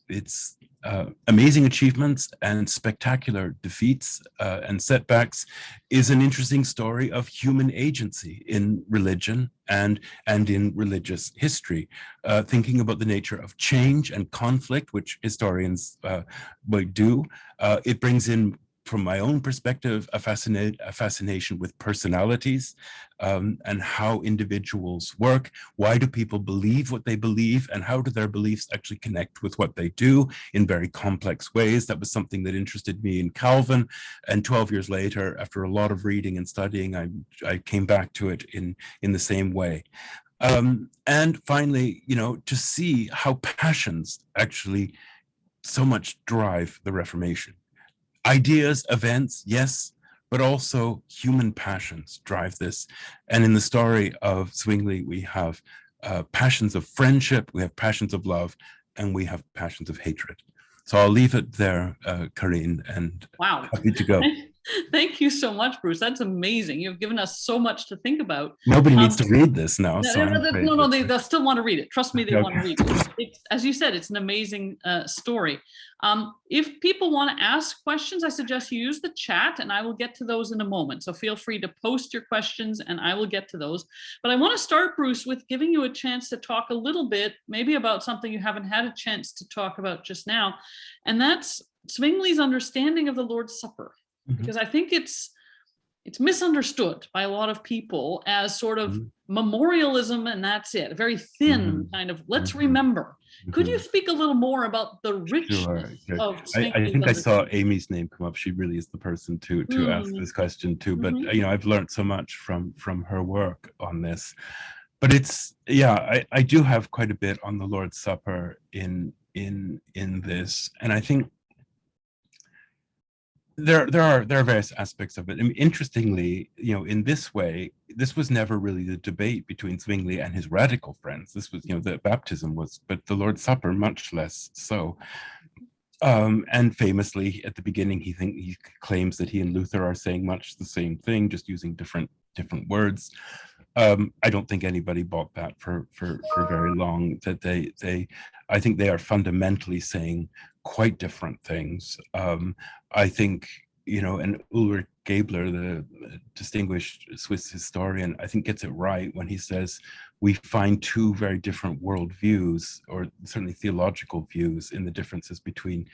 amazing achievements and spectacular defeats and setbacks, is an interesting story of human agency in religion and in religious history, thinking about the nature of change and conflict, which historians might do. It brings in, from my own perspective, a fascination with personalities and how individuals work. Why do people believe what they believe, and how do their beliefs actually connect with what they do in very complex ways? That was something that interested me in Calvin, and 12 years later, after a lot of reading and studying, I came back to it in the same way. And finally, to see how passions actually so much drive the Reformation. Ideas, events, yes, but also human passions drive this. And in the story of Zwingli, we have passions of friendship, we have passions of love, and we have passions of hatred. So I'll leave it there, Karine, and wow, happy to go. Thank you so much, Bruce. That's amazing. You've given us so much to think about. Nobody needs to read this now. No, they'll still want to read it. Trust me, they want to read it. As you said, it's an amazing story. If people want to ask questions, I suggest you use the chat, and I will get to those in a moment. So feel free to post your questions, and I will get to those. But I want to start, Bruce, with giving you a chance to talk a little bit, maybe about something you haven't had a chance to talk about just now, and that's Zwingli's understanding of the Lord's Supper. Because I think it's misunderstood by a lot of people as sort of memorialism, and that's it, a very thin kind of let's remember. Could you speak a little more about the richness of Zwingli's I think I saw Amy's name come up. She really is the person to ask this question too. But I've learned so much from her work on this. But it's I do have quite a bit on the Lord's Supper in this, and I think there are various aspects of it. I mean, interestingly, in this way, this was never really the debate between Zwingli and his radical friends. This was, the baptism was, but the Lord's Supper much less so. And famously, at the beginning, he claims that he and Luther are saying much the same thing, just using different words. I don't think anybody bought that for very long. That I think they are fundamentally saying quite different things. I think, and Ulrich Gabler, the distinguished Swiss historian, I think gets it right when he says we find two very different worldviews, or certainly theological views, in the differences between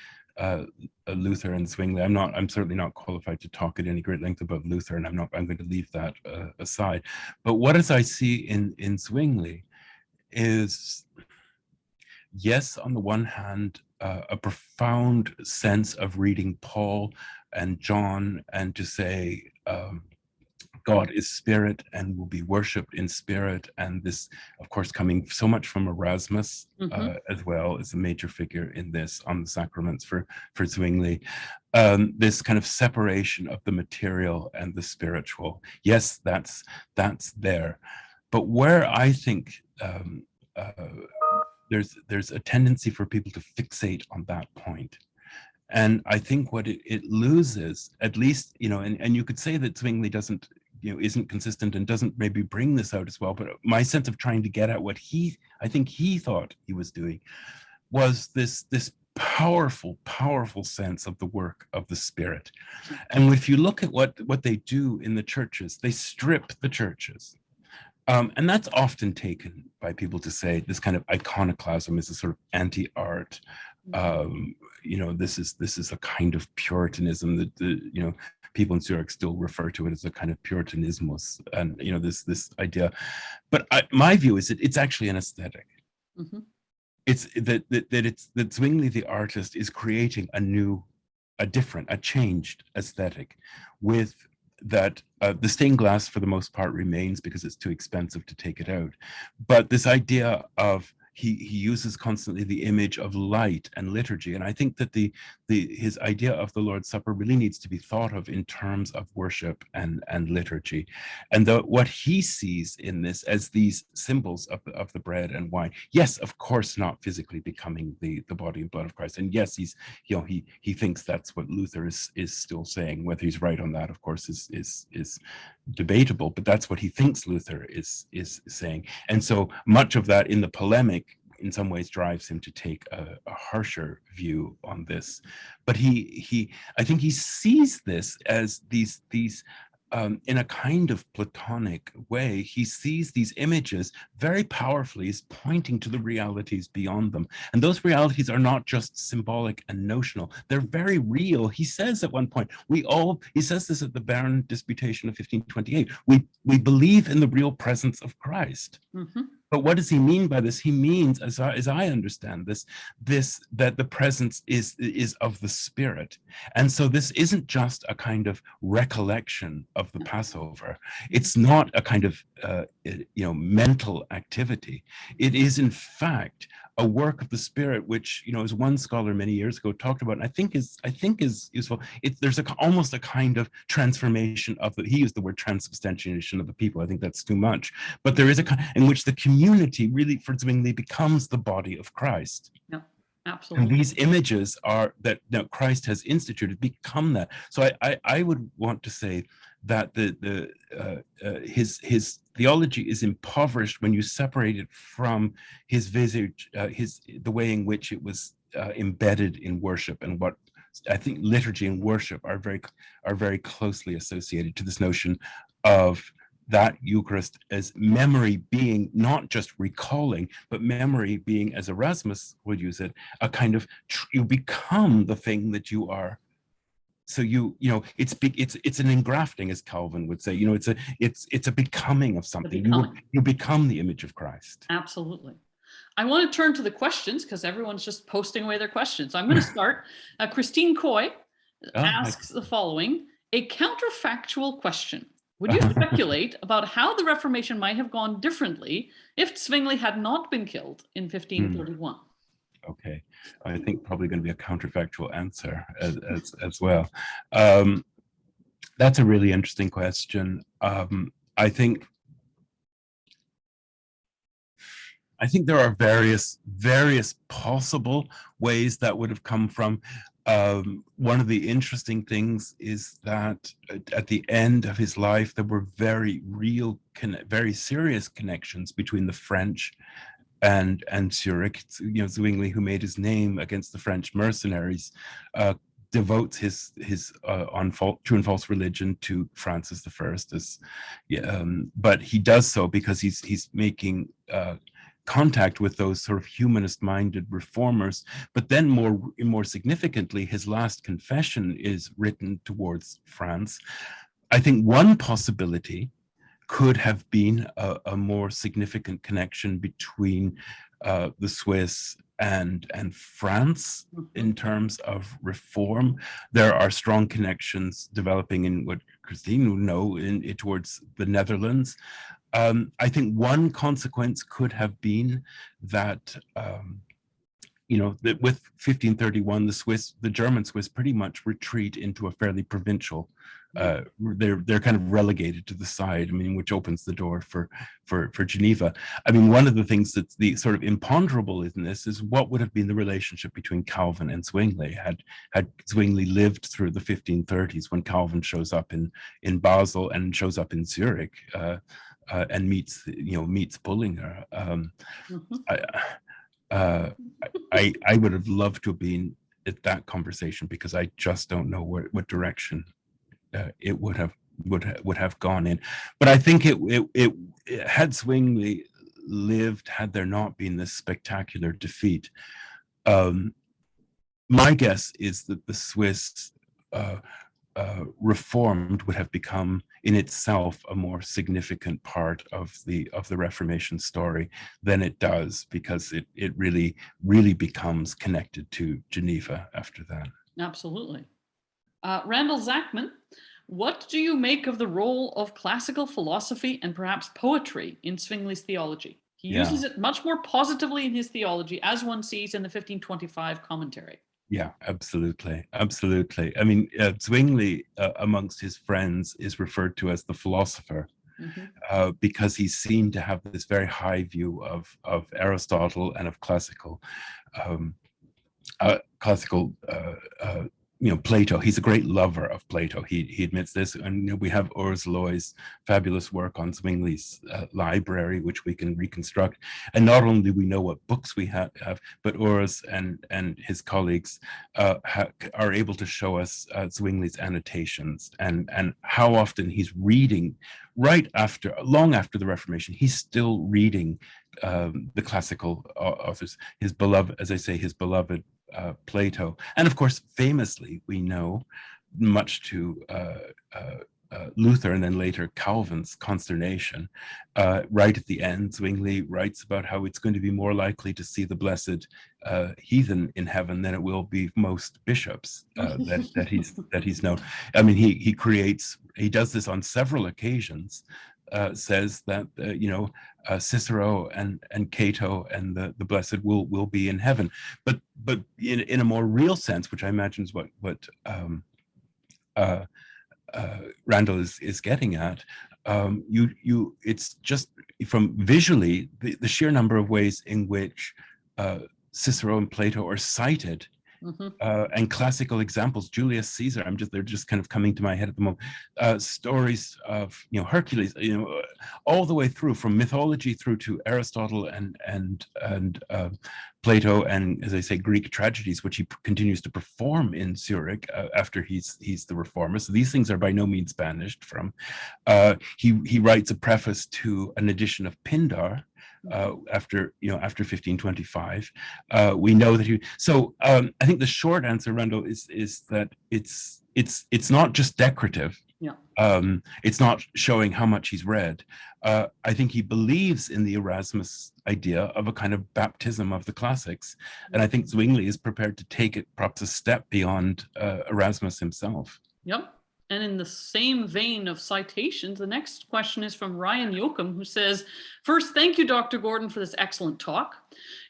Luther and Zwingli. I'm certainly not qualified to talk at any great length about Luther, and I'm going to leave that aside. But what as I see in Zwingli is, yes, on the one hand, a profound sense of reading Paul and John, and to say God is spirit and will be worshipped in spirit. And this, of course, coming so much from Erasmus as well, as a major figure in this on the sacraments for Zwingli. This kind of separation of the material and the spiritual. Yes, that's there. But where I think there's a tendency for people to fixate on that point. And I think what it loses, at least, and you could say that Zwingli doesn't, isn't consistent and doesn't maybe bring this out as well, but my sense of trying to get at what I think he thought he was doing was this powerful sense of the work of the Spirit. And if you look at what they do in the churches, they strip the churches. And that's often taken by people to say this kind of iconoclasm is a sort of anti-art. This is a kind of Puritanism that people in Zurich still refer to it as a kind of Puritanismus, and this idea. But my view is that it's actually an aesthetic. Mm-hmm. It's that Zwingli, the artist, is creating a changed aesthetic, with that the stained glass for the most part remains because it's too expensive to take it out. But this idea of he uses constantly the image of light and liturgy, and I think that his idea of the Lord's Supper really needs to be thought of in terms of worship and liturgy, and what he sees in this as these symbols of the bread and wine. Yes, of course, not physically becoming the body and blood of Christ, and yes, he thinks that's what Luther is still saying. Whether he's right on that, of course, is debatable, but that's what he thinks Luther is saying. And so much of that in the polemic in some ways drives him to take a harsher view on this. But I think he sees this as these in a kind of Platonic way. He sees these images very powerfully as pointing to the realities beyond them. And those realities are not just symbolic and notional. They're very real. He says at one point, he says this at the Bern Disputation of 1528, we believe in the real presence of Christ. Mm-hmm. But what does he mean by this? He means, as I understand this that the presence is of the Spirit. And so this isn't just a kind of recollection of the Passover. It's not a kind of mental activity. It is in fact a work of the Spirit, which, as one scholar many years ago talked about, and I think is useful. There's almost a kind of transformation he used the word transubstantiation of the people. I think that's too much, but there is a kind in which the community really, for Zwingli, becomes the body of Christ. Yeah, absolutely. And these images are that Christ has instituted become that. So I would want to say that his theology is impoverished when you separate it from his visage, the way in which it was embedded in worship, and what I think liturgy and worship are very closely associated to this notion of that Eucharist as memory being not just recalling, but memory being, as Erasmus would use it, a kind of you become the thing that you are. So it's an engrafting, as Calvin would say. It's a becoming of something. You become the image of Christ. Absolutely. I want to turn to the questions because everyone's just posting away their questions. So I'm going to start. Christine Coy asks the following: a counterfactual question. Would you speculate about how the Reformation might have gone differently if Zwingli had not been killed in 1531? Okay, I think probably going to be a counterfactual answer as well. That's a really interesting question. I think there are various possible ways that would have come from. One of the interesting things is that at the end of his life, there were very real, very serious connections between the French and Zurich. Zwingli, who made his name against the French mercenaries, devotes his true and false religion to Francis I. But he does so because he's making contact with those sort of humanist-minded reformers. But then more significantly, his last confession is written towards France. I think one possibility could have been a more significant connection between the Swiss and France in terms of reform. There are strong connections developing in what Christine would know towards the Netherlands. I think one consequence could have been that that with 1531, the German Swiss pretty much retreat into a fairly provincial. They're kind of relegated to the side. Which opens the door for Geneva. One of the things that's the sort of imponderable in this is what would have been the relationship between Calvin and Zwingli had Zwingli lived through the 1530s, when Calvin shows up in Basel and shows up in Zurich and meets Bullinger. I would have loved to have been at that conversation, because I just don't know what direction it would have gone in. But I think it had Zwingli lived, had there not been this spectacular defeat, my guess is that the Swiss Reformed would have become in itself a more significant part of the Reformation story than it does, because it really becomes connected to Geneva after that. Absolutely. Randall Zachman, what do you make of the role of classical philosophy and perhaps poetry in Zwingli's theology? He uses it much more positively in his theology, as one sees in the 1525 commentary. Yeah, absolutely. Absolutely. I mean, Zwingli, amongst his friends, is referred to as the philosopher, because he seemed to have this very high view of Aristotle and of classical Plato. He's a great lover of Plato. He admits this, and we have Urs Loy's fabulous work on Zwingli's library, which we can reconstruct. And not only do we know what books we have, but Urs and his colleagues are able to show us Zwingli's annotations and how often he's reading long after the Reformation. He's still reading the classical authors, his beloved Plato. And of course, famously, we know, much to Luther and then later Calvin's consternation, right at the end, Zwingli writes about how it's going to be more likely to see the blessed heathen in heaven than it will be most bishops that he's known. I mean, he does this on several occasions. Says that Cicero and Cato and the blessed will be in heaven, but in a more real sense, which I imagine is what Randall is getting at. It's just from visually the sheer number of ways in which Cicero and Plato are cited. And classical examples, Julius Caesar, they're just kind of coming to my head at the moment. Stories of Hercules, all the way through, from mythology through to Aristotle and Plato, and, as I say, Greek tragedies, which he continues to perform in Zurich after he's the reformer. So these things are by no means banished from. He writes a preface to an edition of Pindar. After 1525, we know that I think the short answer, Randall, is that it's not just decorative. It's not showing how much he's read. I think he believes in the Erasmus idea of a kind of baptism of the classics, and I think Zwingli is prepared to take it perhaps a step beyond Erasmus himself. Yep. And in the same vein of citations, the next question is from Ryan Yoakum, who says, first, thank you, Dr. Gordon, for this excellent talk.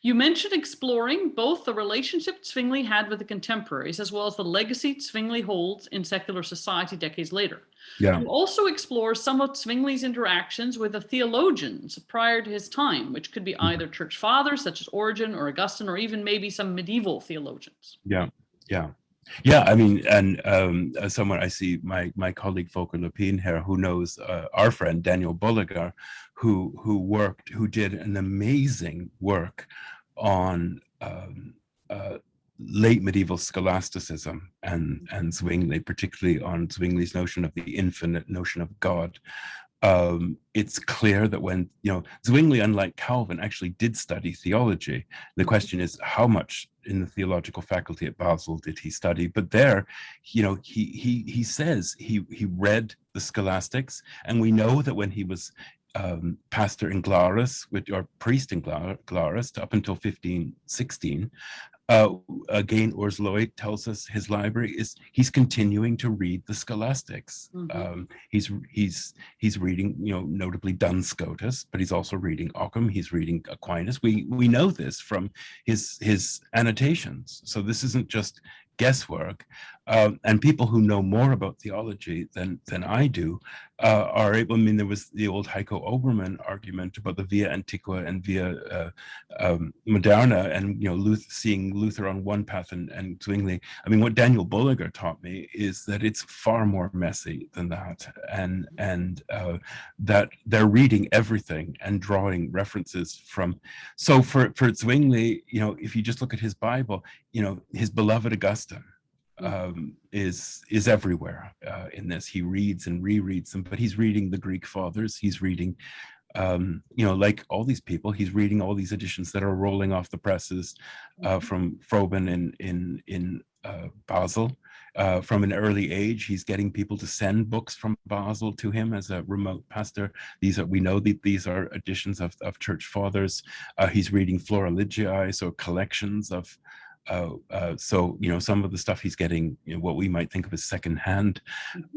You mentioned exploring both the relationship Zwingli had with the contemporaries, as well as the legacy Zwingli holds in secular society decades later. Yeah. You also explore some of Zwingli's interactions with the theologians prior to his time, which could be either church fathers, such as Origen or Augustine, or even maybe some medieval theologians. Yeah, I mean, and somewhere I see my colleague Volker Lepine here, who knows our friend Daniel Bolliger, who did an amazing work on late medieval scholasticism and Zwingli, particularly on Zwingli's notion of the infinite, notion of God. It's clear that when, Zwingli, unlike Calvin, actually did study theology. The question is, how much in the theological faculty at Basel did he study? But there, he says he read the scholastics, and we know that when he was pastor in Glarus, or priest in Glarus, up until 1516, again, Urs Loy tells us his library he's continuing to read the scholastics. He's reading, notably Duns Scotus, but he's also reading Occam. He's reading Aquinas. We know this from his annotations. So this isn't just guesswork, and people who know more about theology than I do are able. I mean, there was the old Heiko Obermann argument about the Via Antiqua and Via Moderna, and seeing Luther on one path and Zwingli. I mean, what Daniel Bolliger taught me is that it's far more messy than that, and that they're reading everything and drawing references from. So for Zwingli, if you just look at his Bible, his beloved Augustine is everywhere in this. He reads and rereads them, but he's reading the Greek fathers. He's reading, like all these people, he's reading all these editions that are rolling off the presses from Froben in Basel, From an early age, he's getting people to send books from Basel to him as a remote pastor. We know that these are editions of church fathers. He's reading Flora Ligiae, so collections of, so, some of the stuff he's getting, what we might think of as secondhand.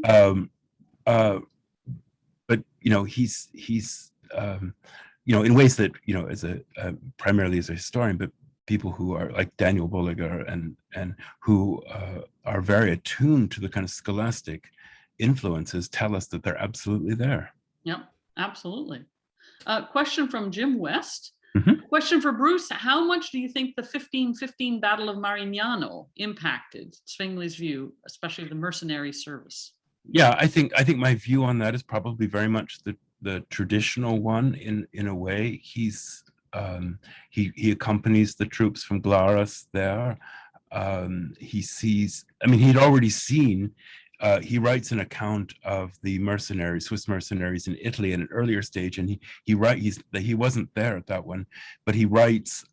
But, he's in ways that, as primarily as a historian, but people who are like Daniel Bolliger and who are very attuned to the kind of scholastic influences tell us that they're absolutely there. Yep, absolutely. Question from Jim West. Mm-hmm. Question for Bruce: how much do you think the 1515 Battle of Marignano impacted Zwingli's view, especially the mercenary service? Yeah, I think my view on that is probably very much the traditional one in a way. He's he accompanies the troops from Glarus there. He sees, he'd already seen, he writes an account of the Swiss mercenaries in Italy at an earlier stage, and he wasn't there at that one, but he writes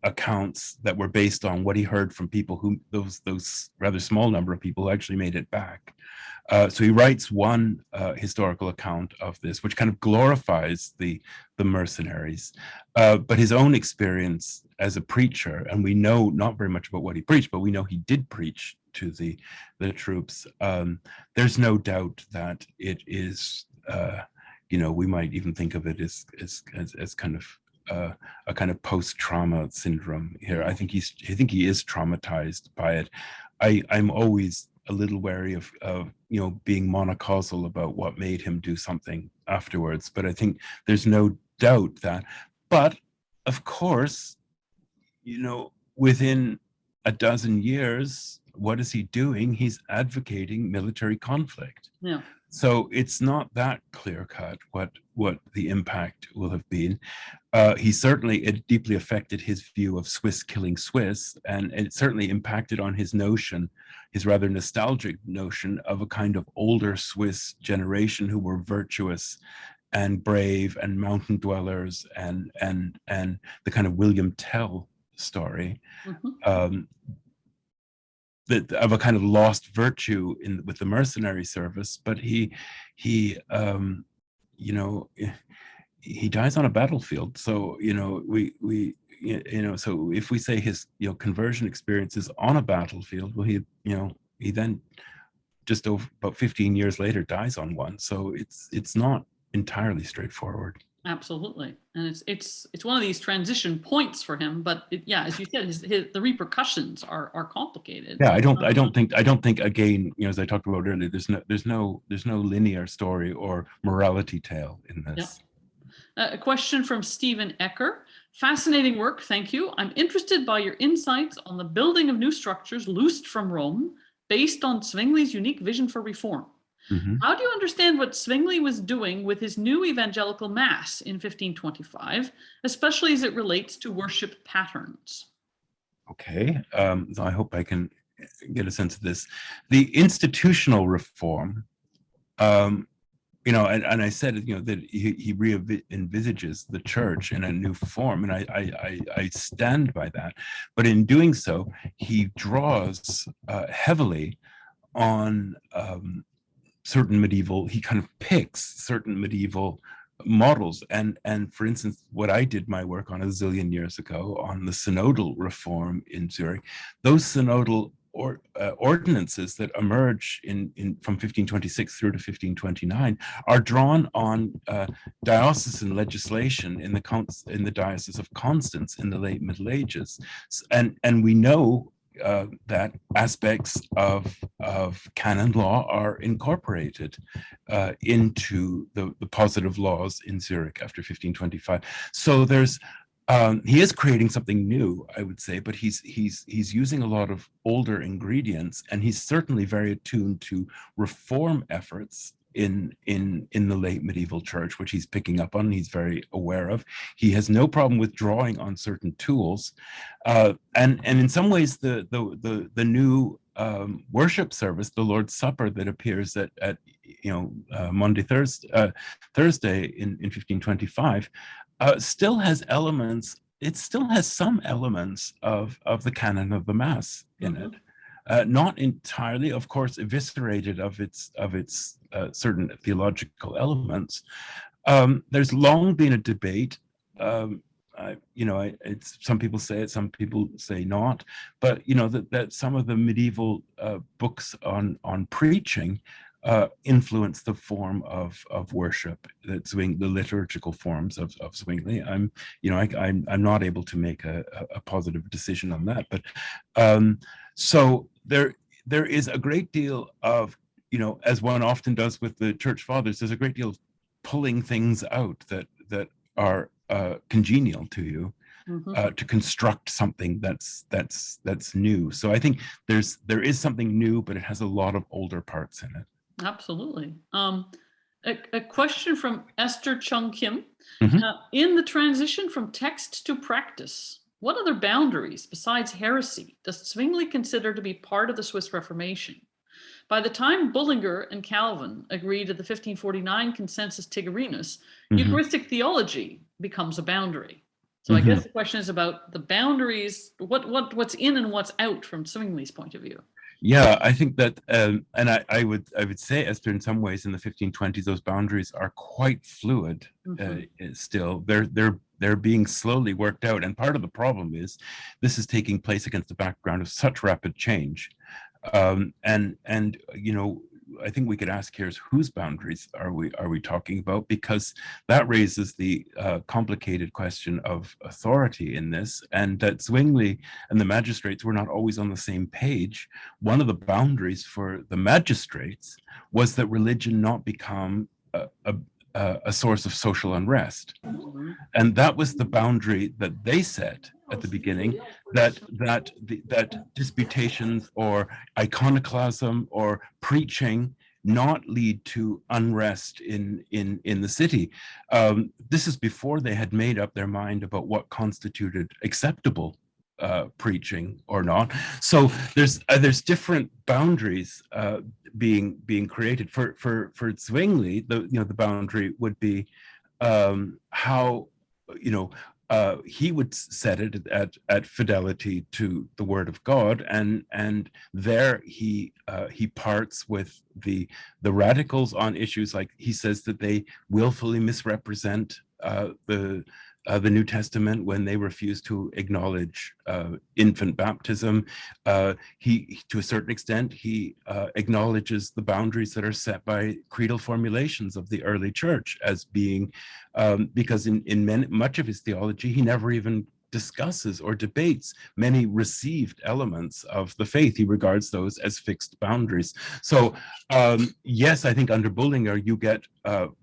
accounts that were based on what he heard from people those rather small number of people who actually made it back. So he writes one historical account of this, which kind of glorifies the mercenaries, but his own experience as a preacher, and we know not very much about what he preached, but we know he did preach to the troops. There's no doubt that it is, we might even think of it as kind of a kind of post-trauma syndrome here. I think he is traumatized by it. I'm always a little wary of being monocausal about what made him do something afterwards, but I think there's no doubt that. But of course, within a dozen years, what is he doing? He's advocating military conflict. Yeah. So it's not that clear-cut what the impact will have been. It deeply affected his view of Swiss killing Swiss, and it certainly impacted on his rather nostalgic notion of a kind of older Swiss generation who were virtuous and brave and mountain dwellers and the kind of William Tell story. Mm-hmm. Of a kind of lost virtue with the mercenary service, but he dies on a battlefield. So so if we say his conversion experience is on a battlefield, well, he then just about 15 years later dies on one. So it's not entirely straightforward. Absolutely, and it's one of these transition points for him. But as you said, the repercussions are complicated. Yeah, I don't think again, as I talked about earlier, there's no linear story or morality tale in this. Yeah. A question from Stephen Ecker. Fascinating work, thank you. I'm interested by your insights on the building of new structures loosed from Rome, based on Zwingli's unique vision for reform. Mm-hmm. How do you understand what Zwingli was doing with his new evangelical mass in 1525, especially as it relates to worship patterns? Okay, so I hope I can get a sense of this. The institutional reform, and I said, that he re-envisages the church in a new form, and I stand by that. But in doing so, he draws heavily on he kind of picks certain medieval models. And for instance, what I did my work on a zillion years ago on the synodal reform in Zurich, those synodal ordinances that emerge from 1526 through to 1529 are drawn on diocesan legislation in the Diocese of Constance in the late Middle Ages, and we know that aspects of canon law are incorporated into the positive laws in Zurich after 1525. So there's he is creating something new, I would say, but he's using a lot of older ingredients, and he's certainly very attuned to reform efforts in the late medieval church, which he's picking up on, he's very aware of. He has no problem with drawing on certain tools, and in some ways the new worship service, the Lord's Supper that appears at Monday, Thursday in 1525, still has elements. It still has some elements of the canon of the Mass in it. not entirely, of course, eviscerated of its certain theological elements. There's long been a debate. It's some people say it, some people say not, but that some of the medieval books on preaching influenced the form of worship, that the liturgical forms of Zwingli. I'm not able to make a positive decision on that, but so there is a great deal of, as one often does with the church fathers, there's a great deal of pulling things out that are congenial to you, to construct something that's new. So I think there is something new, but it has a lot of older parts in it. Absolutely. A question from Esther Chung Kim. Mhm. In the transition from text to practice, what other boundaries besides heresy does Zwingli consider to be part of the Swiss Reformation? By the time Bullinger and Calvin agreed to the 1549 Consensus Tigurinus, Eucharistic theology becomes a boundary. So I guess the question is about the boundaries, what's in and what's out from Zwingli's point of view. Yeah, I think that, and I would say, Esther, in some ways in the 1520s, those boundaries are quite fluid. Still, they're being slowly worked out, and part of the problem is this is taking place against the background of such rapid change. And I think we could ask here is whose boundaries are we talking about, because that raises the complicated question of authority in this, and that Zwingli and the magistrates were not always on the same page. One of the boundaries for the magistrates was that religion not become a source of social unrest, and that was the boundary that they set at the beginning, that disputations or iconoclasm or preaching not lead to unrest in the city. This is before they had made up their mind about what constituted acceptable preaching or not. So there's different boundaries being created. For Zwingli, the boundary would be how he would set it at fidelity to the Word of God, and there he parts with the radicals on issues like, he says that they willfully misrepresent the New Testament when they refuse to acknowledge infant baptism. He, to a certain extent, he acknowledges the boundaries that are set by creedal formulations of the early church as being, because in much of his theology, he never even discusses or debates many received elements of the faith. He regards those as fixed boundaries. So yes, I think under Bullinger you get,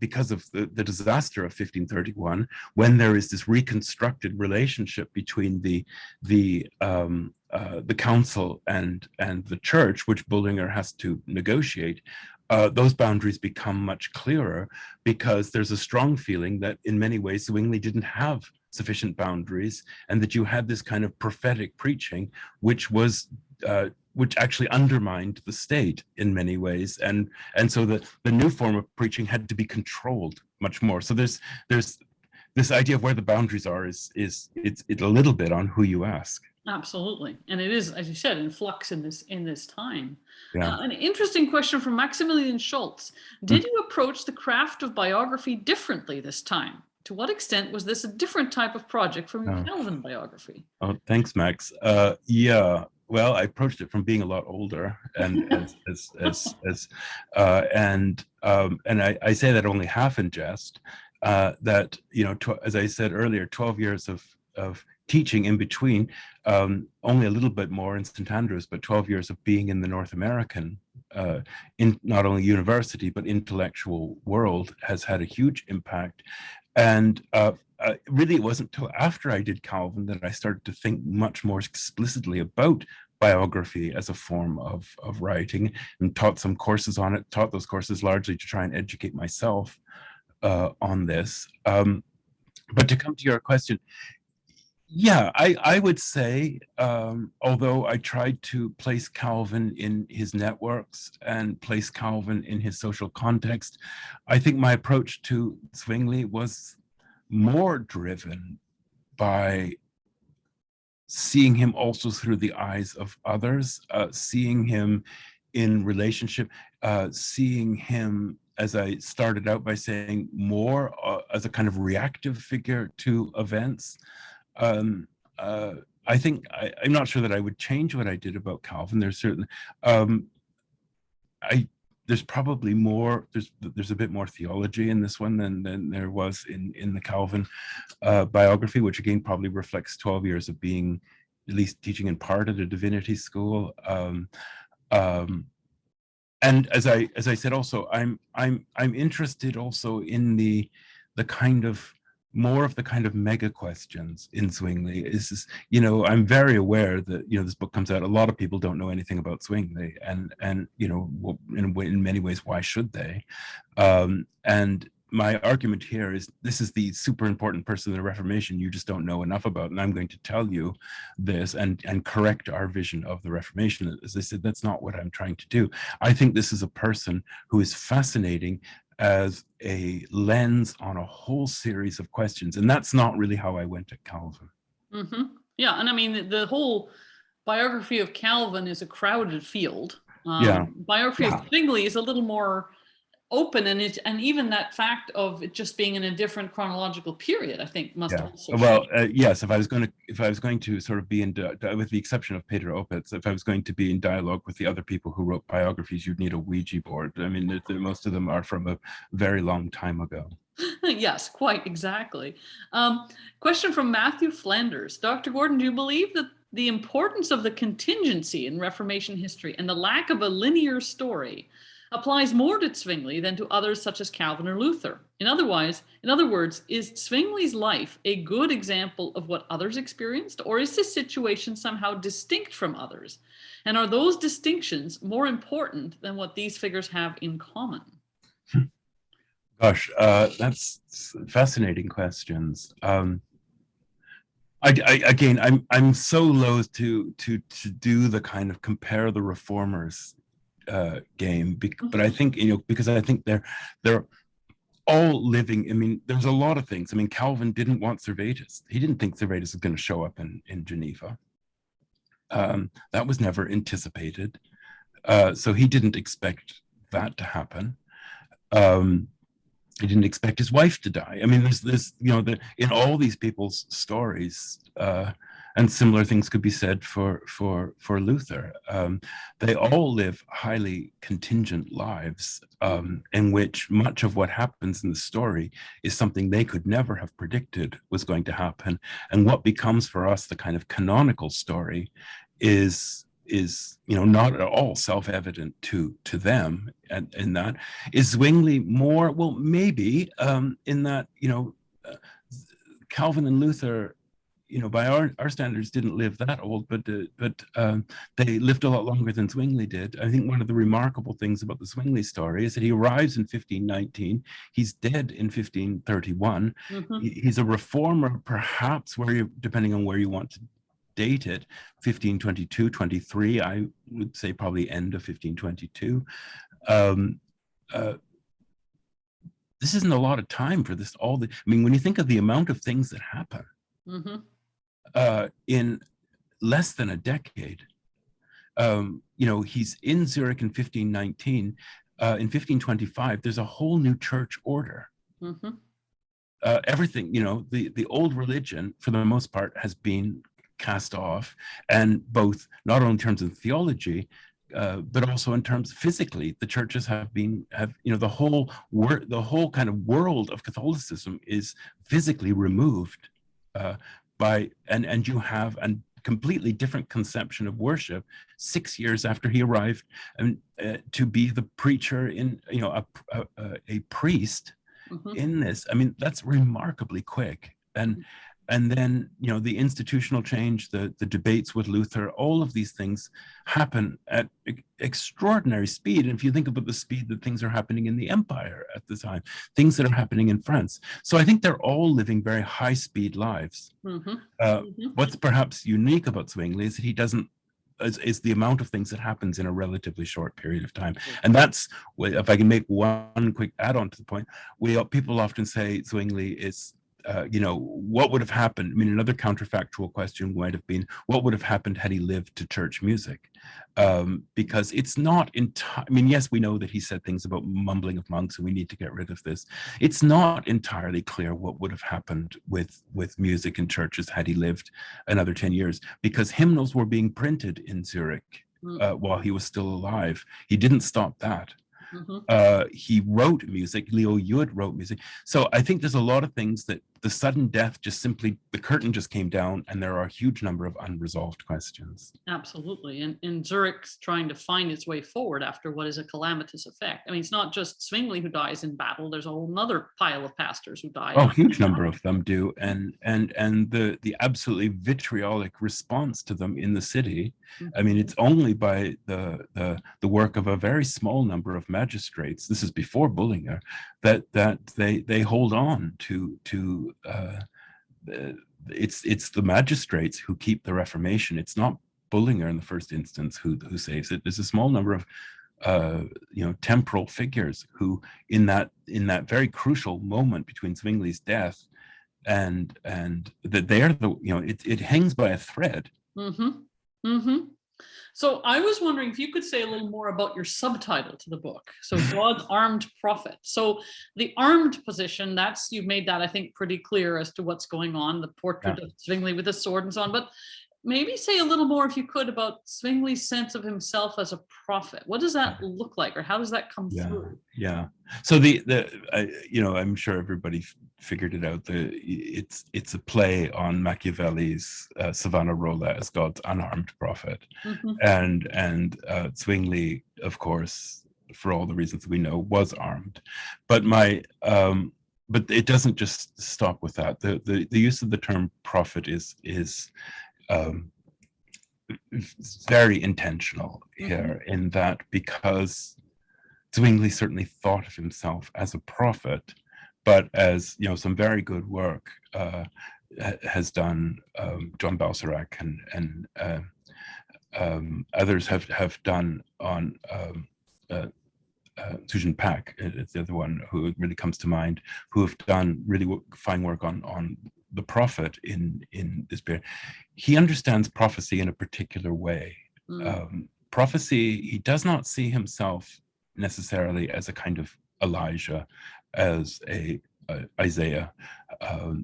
because of the disaster of 1531, when there is this reconstructed relationship between the council and the church, which Bullinger has to negotiate, those boundaries become much clearer, because there's a strong feeling that in many ways Zwingli didn't have sufficient boundaries, and that you had this kind of prophetic preaching, which actually undermined the state in many ways, and so the new form of preaching had to be controlled much more. So there's this idea of where the boundaries are it's a little bit on who you ask. Absolutely, and it is, as you said, in flux in this time. Yeah. An interesting question from Maximilian Schultz: did you approach the craft of biography differently this time? To what extent was this a different type of project from your Calvin biography? Oh, thanks, Max. Yeah. Well, I approached it from being a lot older, and I say that only half in jest. That as I said earlier, 12 years of teaching in between, only a little bit more in St. Andrews, but 12 years of being in the North American, in not only university but intellectual world, has had a huge impact. And really, it wasn't until after I did Calvin that I started to think much more explicitly about biography as a form of writing, and taught some courses on it, taught those courses largely to try and educate myself on this. But to come to your question, yeah, I would say, although I tried to place Calvin in his networks and place Calvin in his social context, I think my approach to Zwingli was more driven by seeing him also through the eyes of others, seeing him in relationship, seeing him, as I started out by saying, more as a kind of reactive figure to events. I think I'm not sure that I would change what I did about Calvin. There's certain, there's probably more. There's a bit more theology in this one than there was in the Calvin biography, which again probably reflects 12 years of being at least teaching in part at a divinity school. And as I said, also I'm interested also in the kind of more of the kind of mega questions in Zwingli. Is, you know, I'm very aware that, you know, this book comes out, a lot of people don't know anything about Zwingli, and you know, in many ways, why should they? And my argument here is, this is the super important person in the Reformation you just don't know enough about, and I'm going to tell you this and correct our vision of the Reformation. As I said, that's not what I'm trying to do. I think this is a person who is fascinating as a lens on a whole series of questions, and that's not really how I went at Calvin. Mm-hmm. Yeah, and I mean, the whole biography of Calvin is a crowded field. Biography of Zwingli is a little more open, and even that fact of it just being in a different chronological period, I think, must also. Well, yes. If I was going to sort of be in, with the exception of Peter Opitz, if I was going to be in dialogue with the other people who wrote biographies, you'd need a Ouija board. I mean, most of them are from a very long time ago. Yes, quite exactly. Question from Matthew Flanders. Dr. Gordon, do you believe that the importance of the contingency in Reformation history and the lack of a linear story applies more to Zwingli than to others such as Calvin or Luther? In other words, is Zwingli's life a good example of what others experienced, or is this situation somehow distinct from others? And are those distinctions more important than what these figures have in common? Gosh, that's fascinating questions. I'm so loath to do the kind of compare the reformers game, but I think, you know, because I think they're all living. I mean, there's a lot of things. I mean, Calvin didn't want Servetus. He didn't think Servetus was going to show up in Geneva. That was never anticipated. So he didn't expect that to happen. He didn't expect his wife to die. I mean, there's you know, in all these people's stories, and similar things could be said for Luther. They all live highly contingent lives, in which much of what happens in the story is something they could never have predicted was going to happen. And what becomes for us the kind of canonical story is, you know, not at all self-evident to them. And in that, is Zwingli more? Well, maybe, in that, you know, Calvin and Luther, you know, by our standards, didn't live that old, but they lived a lot longer than Zwingli did. I think one of the remarkable things about the Zwingli story is that he arrives in 1519. He's dead in 1531. Mm-hmm. He's a reformer, perhaps, depending on where you want to date it, 1522, 23. I would say probably end of 1522. This isn't a lot of time for this. I mean, when you think of the amount of things that happen, mm-hmm. In less than a decade, you know, he's in Zurich in 1519. In 1525, there's a whole new church order. Mm-hmm. Everything, you know, the old religion, for the most part, has been cast off, and both, not only in terms of theology, but also in terms physically, the churches have, you know, the whole kind of world of Catholicism is physically removed and you have a completely different conception of worship 6 years after he arrived, and to be the preacher in, you know, a priest, mm-hmm. in this. I mean, that's remarkably quick. And then, you know, the institutional change, the debates with Luther, all of these things happen at extraordinary speed. And if you think about the speed that things are happening in the empire at the time, things that are happening in France. So I think they're all living very high speed lives. Mm-hmm. What's perhaps unique about Zwingli is that he doesn't, is the amount of things that happens in a relatively short period of time. And that's, if I can make one quick add-on to the point, people often say Zwingli is what would have happened? I mean, another counterfactual question might have been, what would have happened had he lived to church music? Because it's not entirely, I mean, yes, we know that he said things about mumbling of monks and we need to get rid of this. It's not entirely clear what would have happened with music in churches had he lived another 10 years, because hymnals were being printed in Zurich while he was still alive. He didn't stop that. He wrote music. Leo Yud wrote music. So I think there's a lot of things that the sudden death just simply, the curtain just came down and there are a huge number of unresolved questions. Absolutely. And Zurich's trying to find its way forward after what is a calamitous effect. I mean, it's not just Zwingli who dies in battle. There's a whole other pile of pastors who die. Oh, huge number of them do. And the absolutely vitriolic response to them in the city. I mean, it's only by the work of a very small number of magistrates, this is before Bullinger, that they hold on to it's the magistrates who keep the Reformation. It's not Bullinger in the first instance who saves it. There's a small number of temporal figures who in that very crucial moment between Zwingli's death and that they are it hangs by a thread. So I was wondering if you could say a little more about your subtitle to the book. So God's Armed Prophet. So the armed position, you've made that, I think, pretty clear as to what's going on, the portrait of Zwingli with a sword and so on. But maybe say a little more, if you could, about Zwingli's sense of himself as a prophet. What does that look like, or how does that come through? Yeah. So I'm sure everybody figured it out. It's a play on Machiavelli's Savonarola as God's unarmed prophet, and Zwingli, of course, for all the reasons we know, was armed. But but it doesn't just stop with that. The use of the term prophet is very intentional here, in that because Zwingli certainly thought of himself as a prophet, but as some very good work has done John Balserac and others have done on Susan Pack, it's the other one who really comes to mind, who have done really fine work on the prophet in this period. He understands prophecy in a particular way. Prophecy, he does not see himself necessarily as a kind of Elijah, as a Isaiah.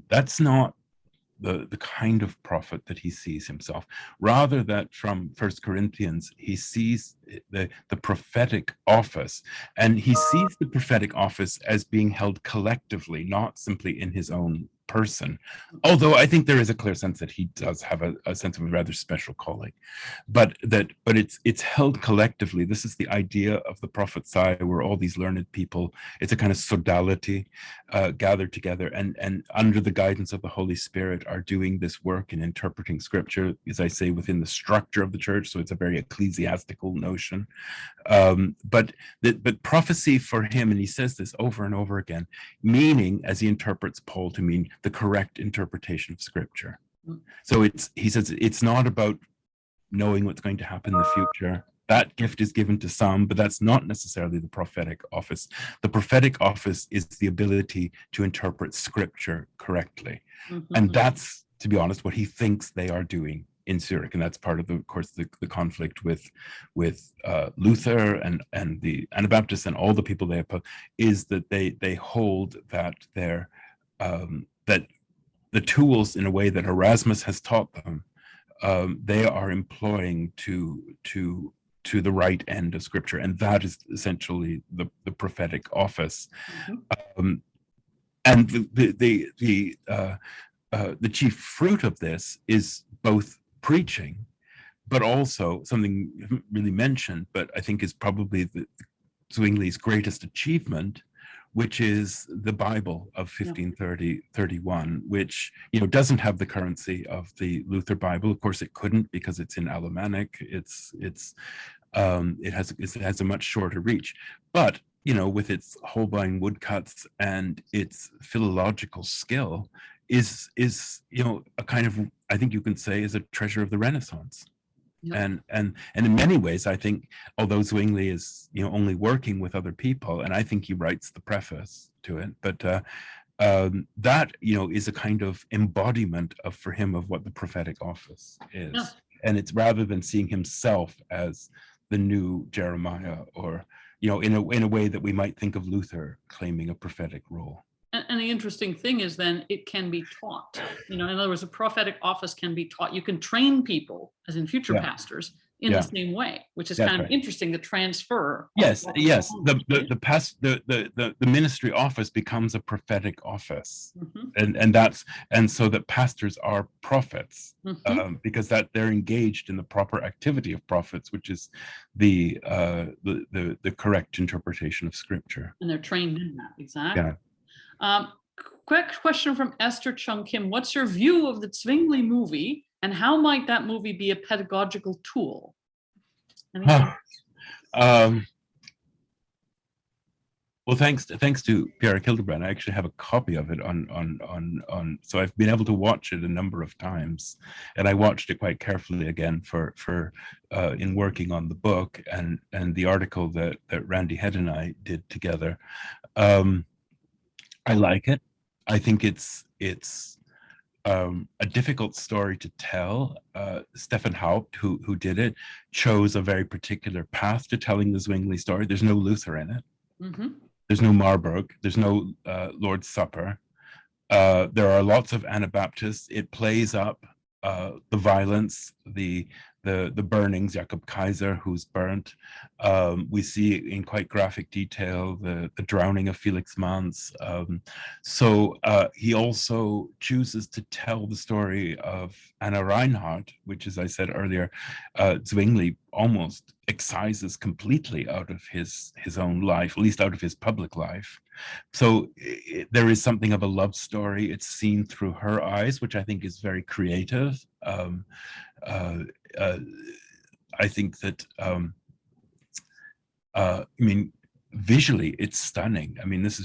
That's not the kind of prophet that he sees himself. Rather, that from 1 Corinthians, he sees the prophetic office, and he sees the prophetic office as being held collectively, not simply in his own person. Although I think there is a clear sense that he does have a sense of a rather special calling, but it's held collectively. This is the idea of the prophet's eye, where all these learned people, it's a kind of sodality, gathered together and under the guidance of the Holy Spirit are doing this work in interpreting scripture, as I say, within the structure of the church. So it's a very ecclesiastical notion. But prophecy for him, and he says this over and over again, meaning, as he interprets Paul to mean, the correct interpretation of scripture. So he says it's not about knowing what's going to happen in the future. That gift is given to some, but that's not necessarily the prophetic office. The prophetic office is the ability to interpret scripture correctly. And that's, to be honest, what he thinks they are doing in Zurich. And that's part of of course, the conflict with Luther and the Anabaptists and all the people they oppose, is that they hold that that the tools, in a way that Erasmus has taught them, they are employing to the right end of scripture, and that is essentially the prophetic office. And the chief fruit of this is both preaching, but also something you haven't really mentioned, but I think is probably Zwingli's greatest achievement, which is the Bible of 1531, which doesn't have the currency of the Luther Bible. Of course, it couldn't, because it's in Alemannic. It has a much shorter reach, but with its Holbein woodcuts and its philological skill, is a kind of, I think you can say, is a treasure of the Renaissance. And in many ways, I think, although Zwingli is only working with other people, and I think he writes the preface to it, but that, is a kind of embodiment for him of what the prophetic office is. Yeah. And it's rather than seeing himself as the new Jeremiah, or, in a way that we might think of Luther claiming a prophetic role. And the interesting thing is then it can be taught. In other words, a prophetic office can be taught. You can train people, as in future pastors, in the same way, which is kind of interesting, the transfer. Yes. The ministry office becomes a prophetic office, and so that pastors are prophets, because that they're engaged in the proper activity of prophets, which is the correct interpretation of Scripture. And they're trained in that, exactly. Yeah. Quick question from Esther Chung Kim. What's your view of the Zwingli movie, and how might that movie be a pedagogical tool? Well, thanks to Pierre Hildebrand, I actually have a copy of it on. So I've been able to watch it a number of times, and I watched it quite carefully again for in working on the book and the article that Randy Head and I did together. I like it. I think it's a difficult story to tell. Stefan Haupt, who did it, chose a very particular path to telling the Zwingli story. There's no Luther in it. There's no Marburg. There's no Lord's Supper. There are lots of Anabaptists. It plays up the violence, the burnings, Jakob Kaiser, who's burnt. We see in quite graphic detail the drowning of Felix Manz. So he also chooses to tell the story of Anna Reinhardt, which, as I said earlier, Zwingli almost excises completely out of his own life, at least out of his public life. So there is something of a love story. It's seen through her eyes, which I think is very creative. I think that, visually it's stunning.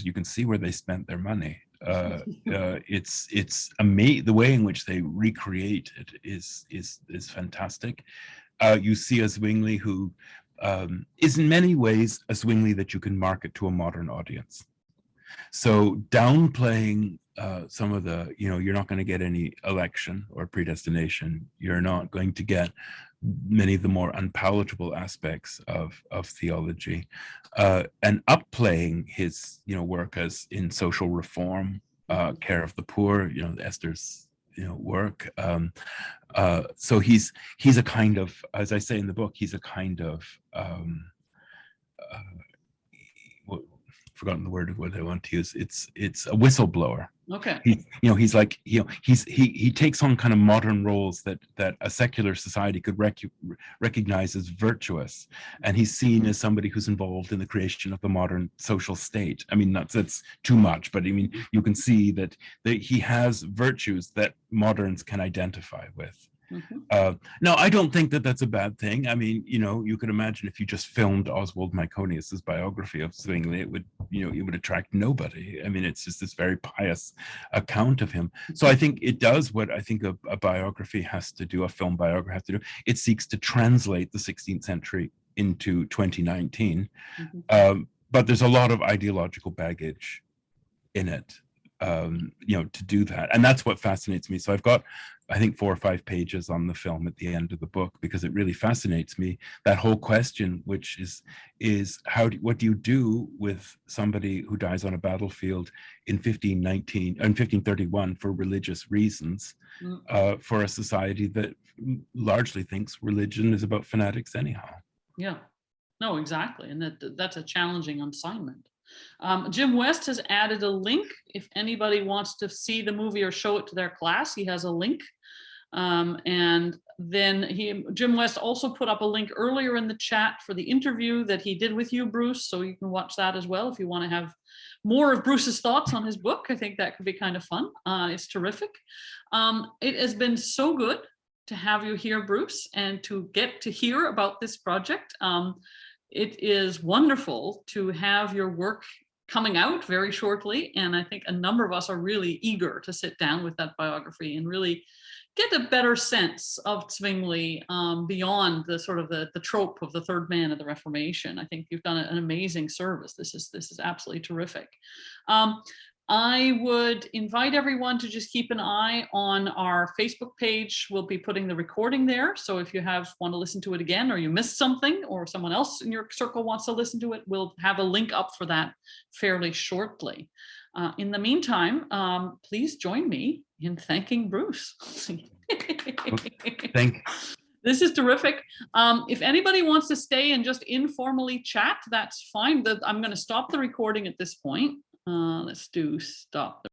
You can see where they spent their money. It's amazing. The way in which they recreate it is fantastic. You see a Zwingli who is in many ways a Zwingli that you can market to a modern audience. So downplaying some of the, you're not going to get any election or predestination. You're not going to get many of the more unpalatable aspects of theology, and upplaying his, work as in social reform, care of the poor, Esther's, work. So he's a kind of, as I say in the book, he's a kind of, forgotten the word what I want to use. It's a whistleblower. Okay. He takes on kind of modern roles that a secular society could recognize as virtuous, and he's seen as somebody who's involved in the creation of the modern social state. That's too much, but you can see that he has virtues that moderns can identify with. Now, I don't think that that's a bad thing. You could imagine if you just filmed Oswald Myconius's biography of Zwingli, it would attract nobody. It's just this very pious account of him. So I think it does what I think a biography has to do, a film biography has to do. It seeks to translate the 16th century into 2019. But there's a lot of ideological baggage in it, to do that. And that's what fascinates me. So I've got, I think, 4 or 5 pages on the film at the end of the book, because it really fascinates me, that whole question, which is what do you do with somebody who dies on a battlefield in 1531 for religious reasons, for a society that largely thinks religion is about fanatics anyhow. Yeah, no, exactly. And that's a challenging assignment. Jim West has added a link. If anybody wants to see the movie or show it to their class, he has a link. And then Jim West also put up a link earlier in the chat for the interview that he did with you, Bruce. So you can watch that as well if you want to have more of Bruce's thoughts on his book. I think that could be kind of fun. It's terrific. It has been so good to have you here, Bruce, and to get to hear about this project. It is wonderful to have your work coming out very shortly. And I think a number of us are really eager to sit down with that biography and really get a better sense of Zwingli beyond the sort of the trope of the third man of the Reformation. I think you've done an amazing service. This is absolutely terrific. I would invite everyone to just keep an eye on our Facebook page. We'll be putting the recording there. So if you want to listen to it again, or you missed something, or someone else in your circle wants to listen to it, we'll have a link up for that fairly shortly. In the meantime, please join me in thanking Bruce. This is terrific. If anybody wants to stay and just informally chat, that's fine. I'm going to stop the recording at this point. Let's do stop.